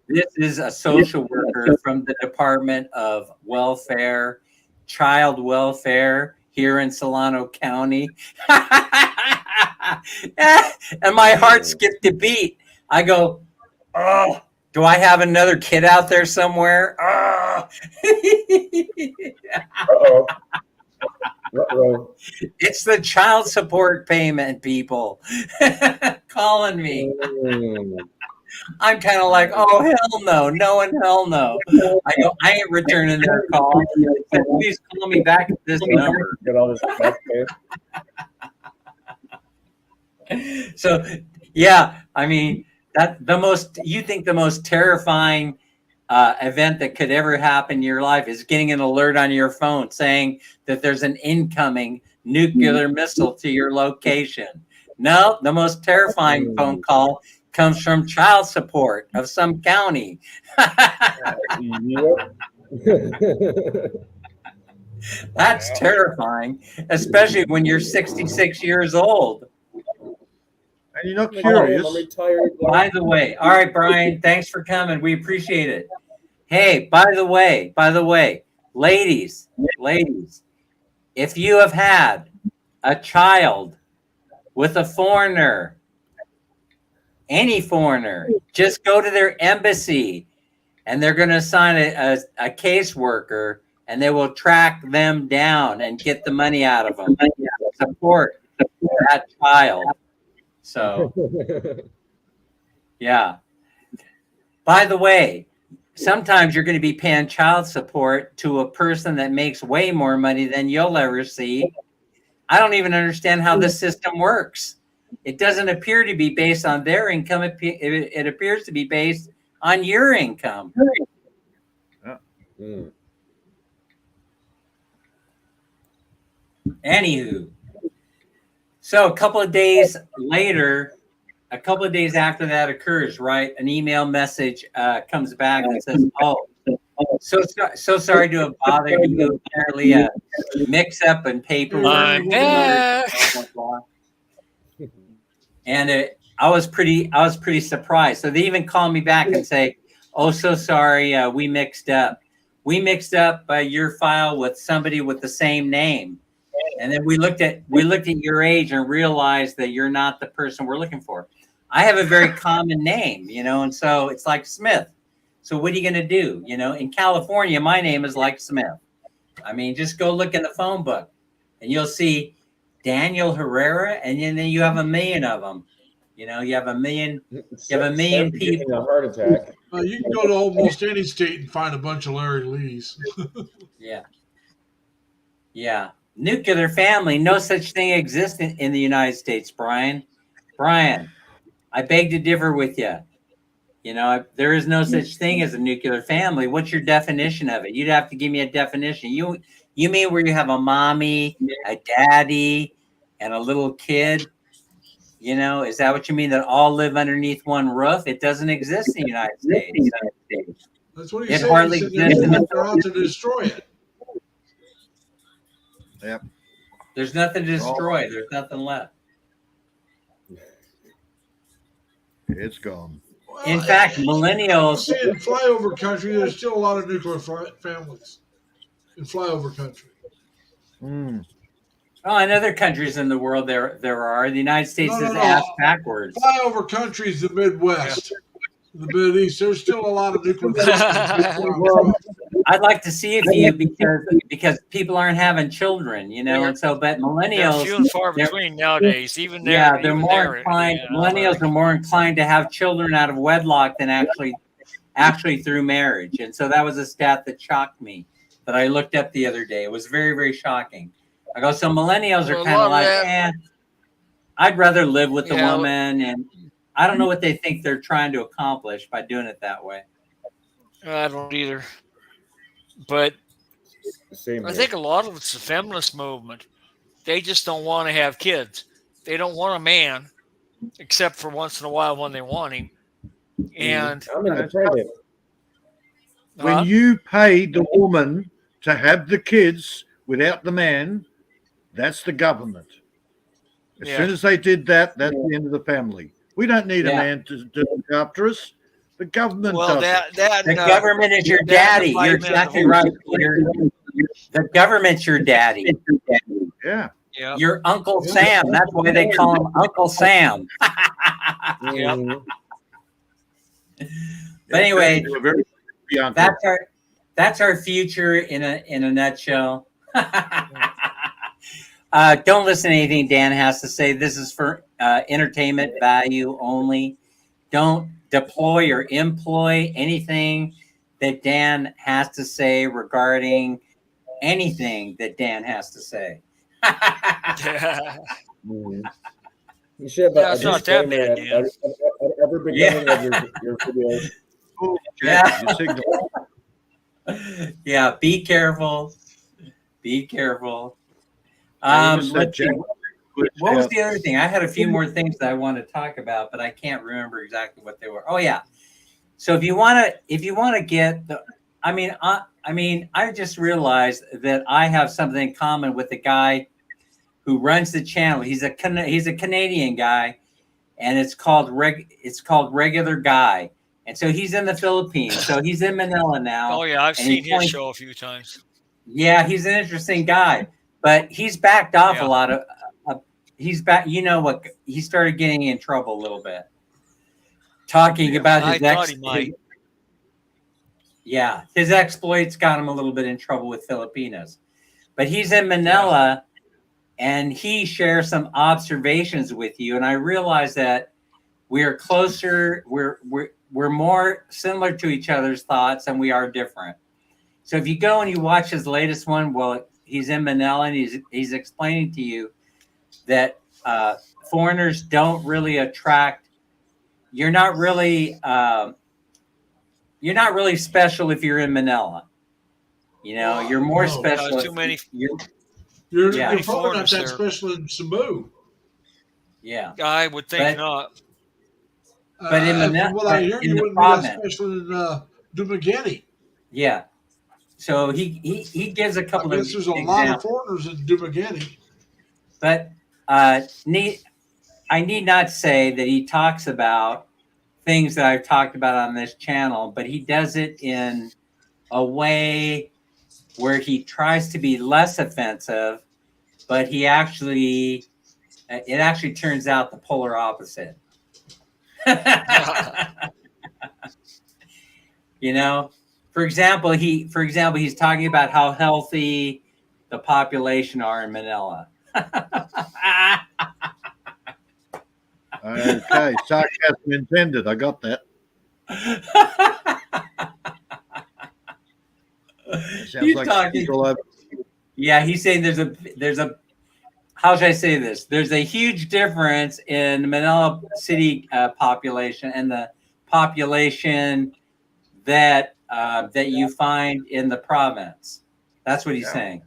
This is a social worker from the Department of Welfare, Child Welfare here in Solano County. And my heart skipped a beat. I go, oh, do I have another kid out there somewhere? Oh. Uh-oh. Uh-oh. It's the child support payment people calling me. I'm kind of like, oh, hell no. No and hell no. I go, I ain't returning their call. Please call me back at this number. Get all this back there. So, yeah, I mean, you think the most terrifying event that could ever happen in your life is getting an alert on your phone saying that there's an incoming nuclear missile to your location. No, the most terrifying phone call comes from child support of some county. That's terrifying, especially when you're 66 years old. And you're not curious. I'm retired. By the way, all right, Brian, thanks for coming. We appreciate it. Hey, by the way, ladies, if you have had a child with a foreigner, any foreigner, just go to their embassy and they're going to assign a caseworker and they will track them down and get the money out of them. Support that child. So, yeah. By the way, sometimes you're going to be paying child support to a person that makes way more money than you'll ever see. I don't even understand how this system works. It doesn't appear to be based on their income. It appears to be based on your income. Anywho. So a couple of days after that occurs, right, an email message comes back and says, oh, so sorry to have bothered you. Apparently a mix-up in paperwork. And I was pretty surprised. So they even called me back and say, oh, so sorry, we mixed up. We mixed up your file with somebody with the same name. And then we looked at your age and realized that you're not the person we're looking for. I have a very common name, and so it's like Smith. So what are you going to do? In California, my name is like Smith. I mean, just go look in the phone book and you'll see Daniel Herrera, and then you have a million of them. You know, you have a million Instead million of getting people. a heart attack. You can go to almost any state and find a bunch of Larry Lees. Yeah. Yeah. Nuclear family, no such thing exists in the United States, Brian. Brian, I beg to differ with you. You know, there is no such thing as a nuclear family. What's your definition of it? You'd have to give me a definition. You mean where you have a mommy, a daddy, and a little kid? You know, is that what you mean? That all live underneath one roof? It doesn't exist in the United States. That's what he It said. hardly He said exists in the they're out to destroy it. Yep. There's nothing to destroy. There's nothing left. It's gone. Well, In fact, I'm millennials. saying flyover country, there's still a lot of nuclear families in flyover country. Mm. Oh, in other countries in the world, there are. The United States No, no, is no. ass backwards. Flyover countries, the Midwest, the Mid East, there's still a lot of nuclear families. Well, I'd like to see a few because people aren't having children, you know, and so but They're millennials, few and far between nowadays. Even there, yeah, they're even more there, inclined. yeah, Millennials are more inclined to have children out of wedlock than actually through marriage, and so that was a stat that shocked me that I looked up the other day. It was very, very shocking. I go, so millennials are Well, a kind lot of of like, that- I'd rather live with the Yeah. woman, and I don't know what they think they're trying to accomplish by doing it that way. I don't either. But Same I here. think a lot of it's the feminist movement. They just don't want to have kids. They don't want a man, except for once in a while when they want him. And I'm independent. when Huh? you pay the woman to have the kids without the man, that's the government. As Yeah. soon as they did that, that's the end of the family. We don't need a Yeah. man to look after us. The government well, does it. that The government is your daddy. You're exactly right, Peter. The government's your daddy. Yeah. Yeah. Your Uncle Sam. That's why they call him Uncle Sam. Mhm. But anyway, You were very young. that's our future in a nutshell. Don't listen to anything Dan has to say. This is for entertainment value only. Don't deploy or employ anything that Dan has to say regarding anything that Dan has to say. Mhm. You should have Yeah, a it's not that disclaimer bad, at Dan. every beginning of your videos. Oh, Yeah. your signal. Yeah, be careful. Be careful. Yeah, you just said Let's see. Jack- What was the other thing? I had a few more things that I wanted to talk about, but I can't remember exactly what they were. Oh yeah. So if you want to get the, I mean, I just realized that I have something in common with the guy who runs the channel. He's a Canadian guy, and it's called Regular Guy. And so he's in the Philippines. So he's in Manila now. Oh, yeah. I've and he seen his points- show a few times. Yeah, he's an interesting guy, but he's backed off Yeah. a lot of. He's back. You know what? He started getting in trouble a little bit, talking about I his thought he might. his exploits got him a little bit in trouble with Filipinos, but he's in Manila, and he shares some observations with you, and I realize that we are closer. We're more similar to each other's thoughts, and we are different. So if you go and you watch his latest one, well, he's in Manila and he's explaining to you that foreigners don't really attract. You're not really special if you're in Manila. You know, you're more No, special. there's if too many- You're, You're Yeah. probably not Foreigners that there. special in Cebu. yeah, I would think But- not. But in Manila- from what I hear, in you the wouldn't be that province. special in Dumaguete. yeah. So he gives a I couple of guess there's a lot examples. of foreigners in Dumaguete. But I need not say that he talks about things that I've talked about on this channel, but he does it in a way where he tries to be less offensive, but it actually turns out the polar opposite. You know, for example, he's talking about how healthy the population are in Manila. Okay, sarcasm intended. I got that. It sounds He's like talking. she's all over. Yeah, he's saying there's a how should I say this? There's a huge difference in the Manila city population and the population that that you find in the province. That's what he's saying.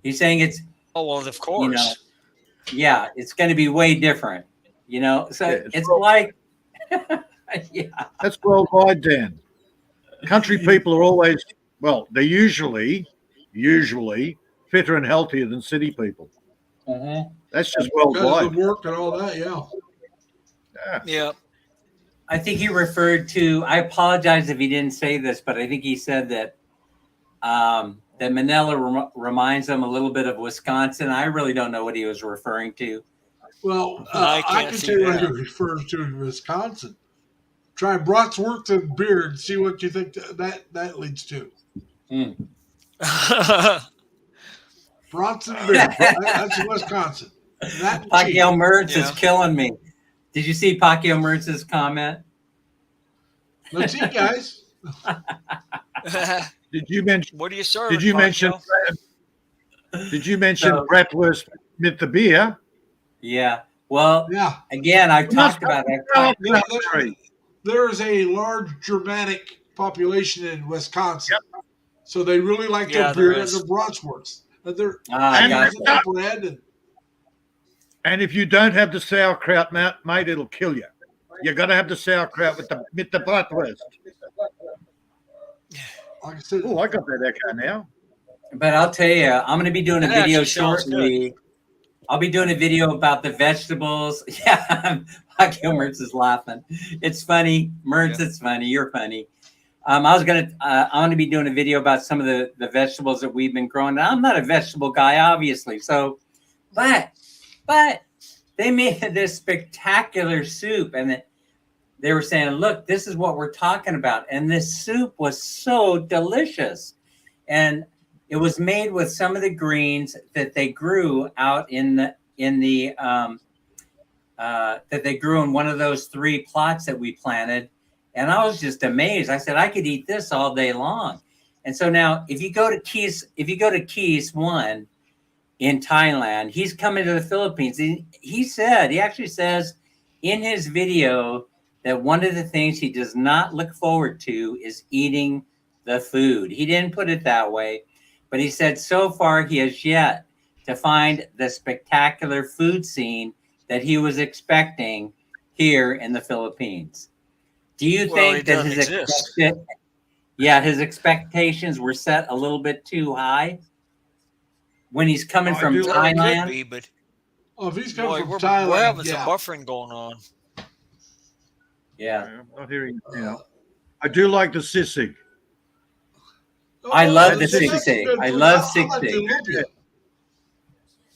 He's saying it's Oh well, of you know course. yeah, it's going to be way different. So Yeah, it's like yeah. That's worldwide, Dan. Country people are always, well, they're usually fitter and healthier than city people. Mhm. That's just Because of worldwide. the work and all that, yeah. Yeah. Yeah. I think he referred to. I apologize if he didn't say this, but I think he said that that Manila reminds him a little bit of Wisconsin. I really don't know what he was referring to. Well, I I can't can see tell you what he that. refers to in Wisconsin. Try bratwurst and beer and see what you think that leads to. Brats and beer. That's in Wisconsin. That and cheese. Pacquiao Mertz is Yeah. killing me. Did you see Pacquiao Mertz's comment? Let's eat, guys. Did you mention? What do you serve? Did you mention? Did you mention So- bratwurst with the beer? Yeah. Well, Yeah. again, I've talked about that. There's a large Germanic population in Wisconsin. So they really like Yeah, their beer there and is. their bratwurst. And their I got cheese and their bread. And And if you don't have the sauerkraut, mate, it'll kill you. You got to have the sauerkraut with the bratwurst. like I said, Oh, I got that echo now. But I'll tell you, I'm going to be doing a That video actually sounds shortly. I'll be doing a video about the vegetables. Yeah, Pacquiao Mertz is laughing. It's funny, Mertz. Yeah. It's funny. You're funny. I'm going to be doing a video about some of the vegetables that we've been growing. Now, I'm not a vegetable guy, obviously. So, but they made this spectacular soup, and they were saying, "Look, this is what we're talking about." And this soup was so delicious, and it was made with some of the greens that they grew out that they grew in one of those 3 plots that we planted. And I was just amazed. I said, I could eat this all day long. And so now if you go to Kees 1 in Thailand, he's coming to the Philippines. He actually says in his video that one of the things he does not look forward to is eating the food. He didn't put it that way, but he said so far he has yet to find the spectacular food scene that he was expecting here in the Philippines. Do you think that his expectations were set a little bit too high when he's coming from Well, it Thailand? could be, but if he's coming from we're Thailand, having some buffering going on. Yeah. I'm not hearing you now. I do like the sisig. I love the that's good sisig. food. I love like the sisig. lumpia.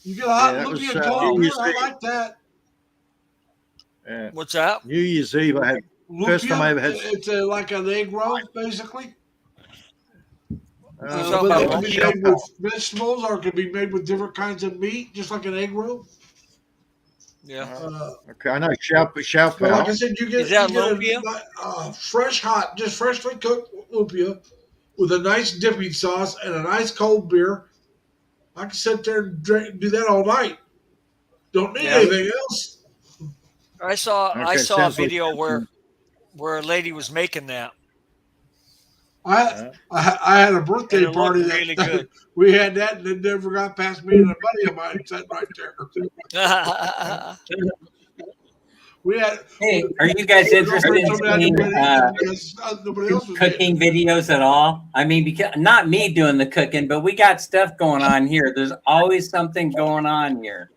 You get a hot that was, lumpia cold New beer. I Year's like that. What's that? New Year's Eve, I had first time I ever had. It's like an egg roll, basically. talking But about it can be lumpia? made with vegetables or it can be made with different kinds of meat, just like an egg roll. Yeah. Okay, I know xiao But like I pao. said, you get, Is that you get lumpia? a fresh, hot, just freshly cooked lumpia with a nice dipping sauce and a nice cold beer. I can sit there and do that all night. Don't need anything else. I saw a sounds like- video where a lady was making that. I had a birthday And it party looked that really good. we had that, and it never got past me and a buddy of mine sat right there. We had. Hey, are you guys interested in seeing Nobody else was cooking videos at all? I mean, because not me doing the cooking, but we got stuff going on here. There's always something going on here.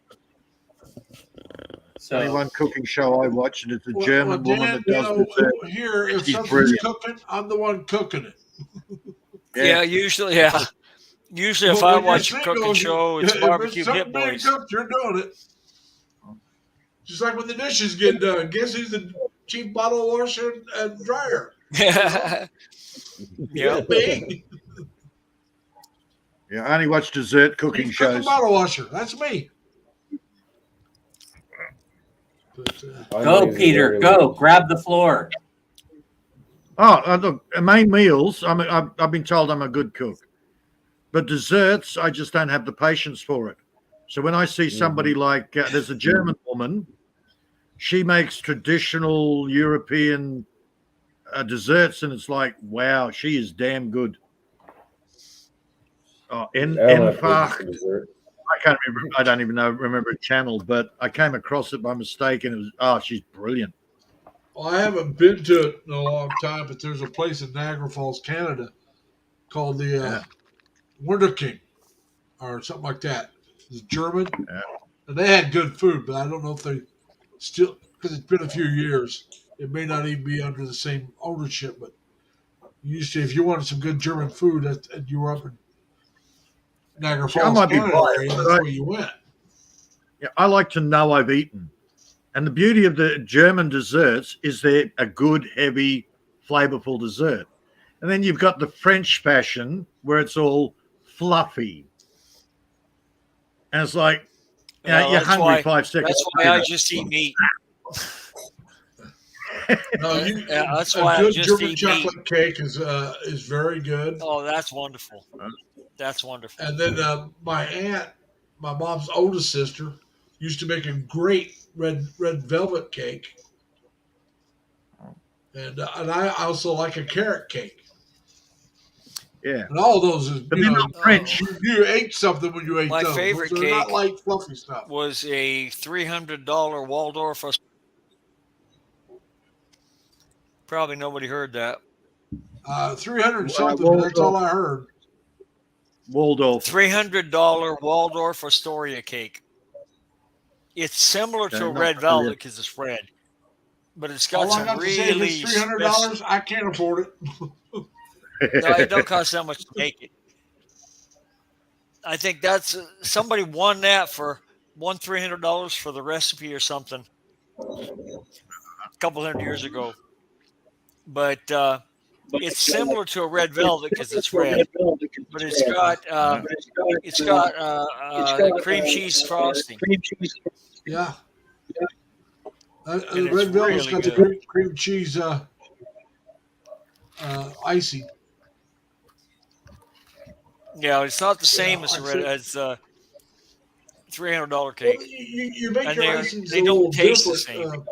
So Only one cooking show I watch, and it's a Well, German Dan, woman that does this. here, if She's something's brilliant. cooking, I'm the one cooking it. Yeah, usually, yeah. Usually, if But I when your watch a thing cooking goes, show, it's if barbecue something hit being boys. cooked, you're doing it. Just like when the dishes get done. Guess who's the chief bottle washer and dryer? Yeah. Me. Yeah, I only watch dessert cooking Chief cook and shows. bottle washer. That's me. But I'm Go, lazy Peter. very Go. well. Grab the floor. Oh, look, main meals. I've been told I'm a good cook, but desserts, I just don't have the patience for it. So when I see somebody like there's a German woman, she makes traditional European desserts, and it's like, wow, she is damn good. Oh, I don't have patience Enfach. for dessert. I can't remember. I don't even remember a channel, but I came across it by mistake, and it was she's brilliant. well, I haven't been to it in a long time, but there's a place in Niagara Falls, Canada, called the Yeah. Winter King or something like that. It's German, Yeah. and they had good food, but I don't know if they still, because it's been a few years. It may not even be under the same ownership, but you used to, if you wanted some good German food, and you were up in Niagara See, I Falls, might be Canada biased, area, but that's where you went. I like to know I've eaten. And the beauty of the German desserts is they're a good, heavy, flavorful dessert. And then you've got the French fashion where it's all fluffy. And it's like, Well, you're hungry 5 seconds that's why I later. just eat meat. No, That's a why I good just German eat meat. chocolate cake is very good. Oh, that's wonderful. That's wonderful. And then my aunt, my mom's oldest sister, used to make a great red velvet cake, and I also like a carrot cake. Yeah. And all those is But then the French, you ate something when you ate My those. favorite They're not cake light fluffy stuff. was a $300 Waldorf. Probably nobody heard that. 300 something. But that's all I heard. Waldorf. $300 Waldorf Astoria cake. It's similar to a Okay, red not velvet familiar. because it's red, but it's got All I some got to say, if really it's $300, I can't afford it. No, it don't cost that much to make it. I think that's somebody won $300 for the recipe or something a couple hundred years ago. But it's similar to a red velvet because it's red, but it's got cream cheese frosting. Yeah. And The it's red velvet's really got good. the cream cheese icing. Yeah, it's not the same as $300 cake. Well, you make And your they icings they a little don't taste the different. same.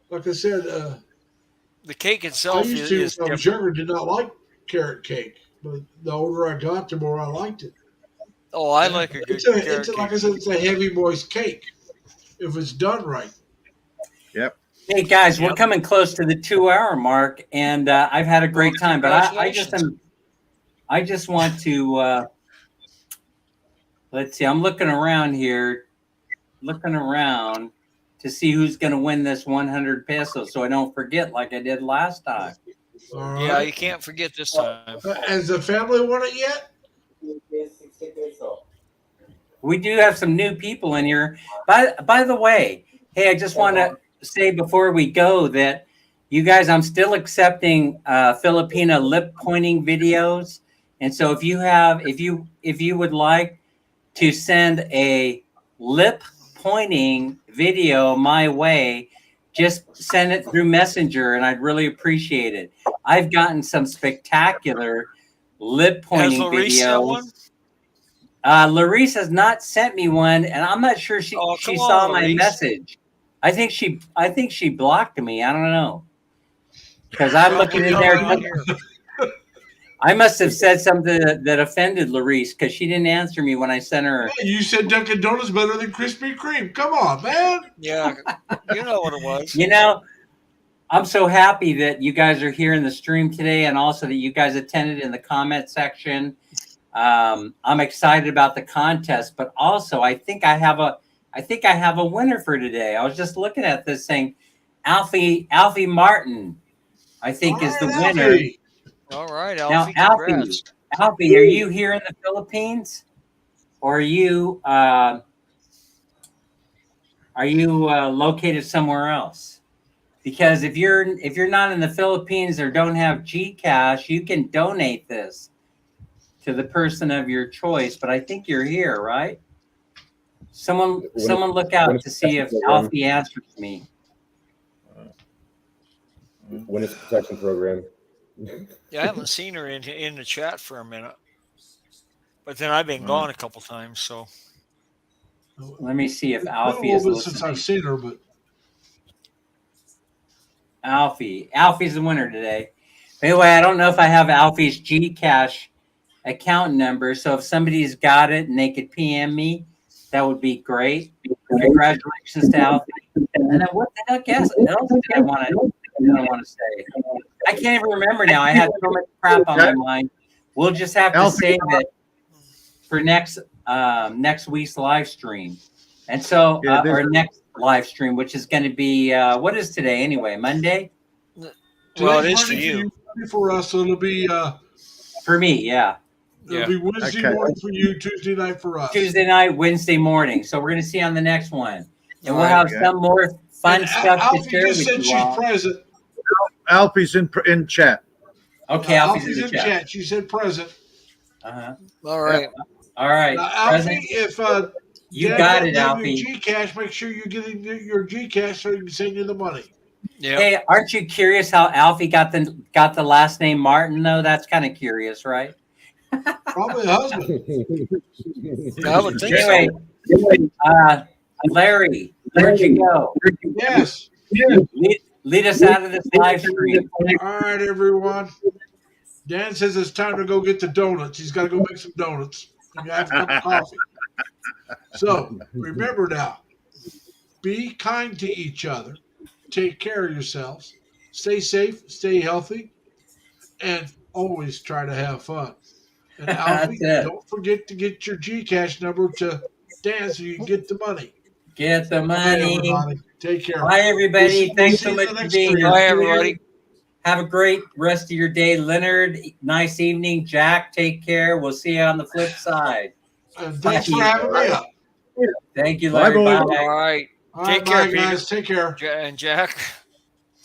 Like I said, The cake I itself used to, is when I was different. younger, did not like carrot cake. But the older I got, the more I liked it. Oh, I like a good carrot Like cake. I said, it's a heavy, moist cake if it's done right. Yep. Hey guys, we're Yep. coming close to the 2 hour mark, and I've had a great time. But Congratulations. I just want to let's see. I'm looking around here, to see who's going to win this 100 pesos, so I don't forget like I did last time. All Yeah, right. you can't forget this time. Has the family won it yet? We do have some new people in here. By the way, hey, I just want to say before we go that you guys, I'm still accepting Filipino lip pointing videos, and so if you would like to send a lip pointing video my way, just send it through Messenger, and I'd really appreciate it. I've gotten some spectacular lip Has pointing Larice sent one? videos. Larice has not sent me one, and I'm not sure she Oh, she come saw on, my Larice. message. I think she blocked me. I don't know, because I'm looking in there. Around here. I must have said something that offended Larice because she didn't answer me when I sent her. Hey, you said Dunkin' Donuts better than Krispy Kreme. Come on, man. Yeah, you know what it was. You know, I'm so happy that you guys are here in the stream today, and also that you guys attended in the comment section. I'm excited about the contest, but also I think I have a winner for today. I was just looking at this thing. Alfie Martin, I think, is the winner. Alfie. All right, Now, Alfie, congrats. Alfie, are you here in the Philippines, or are you located somewhere else? Because if you're not in the Philippines or don't have GCash, you can donate this to the person of your choice. But I think you're here, right? Someone look out to see if Alfie answers me. Witness protection program. Yeah, I haven't seen her in the chat for a minute, but then I've been gone a couple times. So Let me see if It's been a Alfie little is bit since I've listening. seen her, but Alfie's the winner today. Anyway, I don't know if I have Alfie's Gcash account number, so if somebody's got it and they could PM me, that would be great. Congratulations to Alfie. And then what the heck else did I want to say? I can't even remember now. I had so much crap on my mind. We'll just have to Alfie. save it for next week's live stream. And so, or next live stream, which is going to be, what is today anyway? Monday? well, it today's is for Monday you. For us, so it'll be For me, yeah. it'll be Wednesday Okay. morning for you, Tuesday night for us. Tuesday night, Wednesday morning. So we're going to see you on the next one. And we'll All have right. some more fun And stuff to Alfie share just with said you she's all. present. Alfie's in chat. Okay, Alfie's in the chat. She said present. Uh-huh. All right. All right. Now, Alfie, Present. if You Dan got doesn't it, have Alfie. your Gcash, make sure you get your Gcash so he can send you the money. Yeah. Hey, aren't you curious how Alfie got the last name Martin though? That's kind of curious, right? Probably a husband. I would think Anyway, Larry, where'd you go? Yes. Lead us out of this live stream. All right, everyone. Dan says it's time to go get the donuts. He's got to go make some donuts and have a cup of coffee. So remember now, be kind to each other. Take care of yourselves. Stay safe, stay healthy, and always try to have fun. And Alfie, That's it. don't forget to get your Gcash number to Dan so you can get the money. Get the Bye, money. everybody. Take care. Bye, everybody. We'll Thanks see so you much the for next being stream. here. Bye, everybody. Have a great rest of your day, Leonard. Nice evening, Jack. Take care. We'll see you on the flip side. And thanks for having me up. Thank you, Bye, Larry. boys. Bye. All right. All Take right, care, bye, Peter. guys. Take care. And Jack.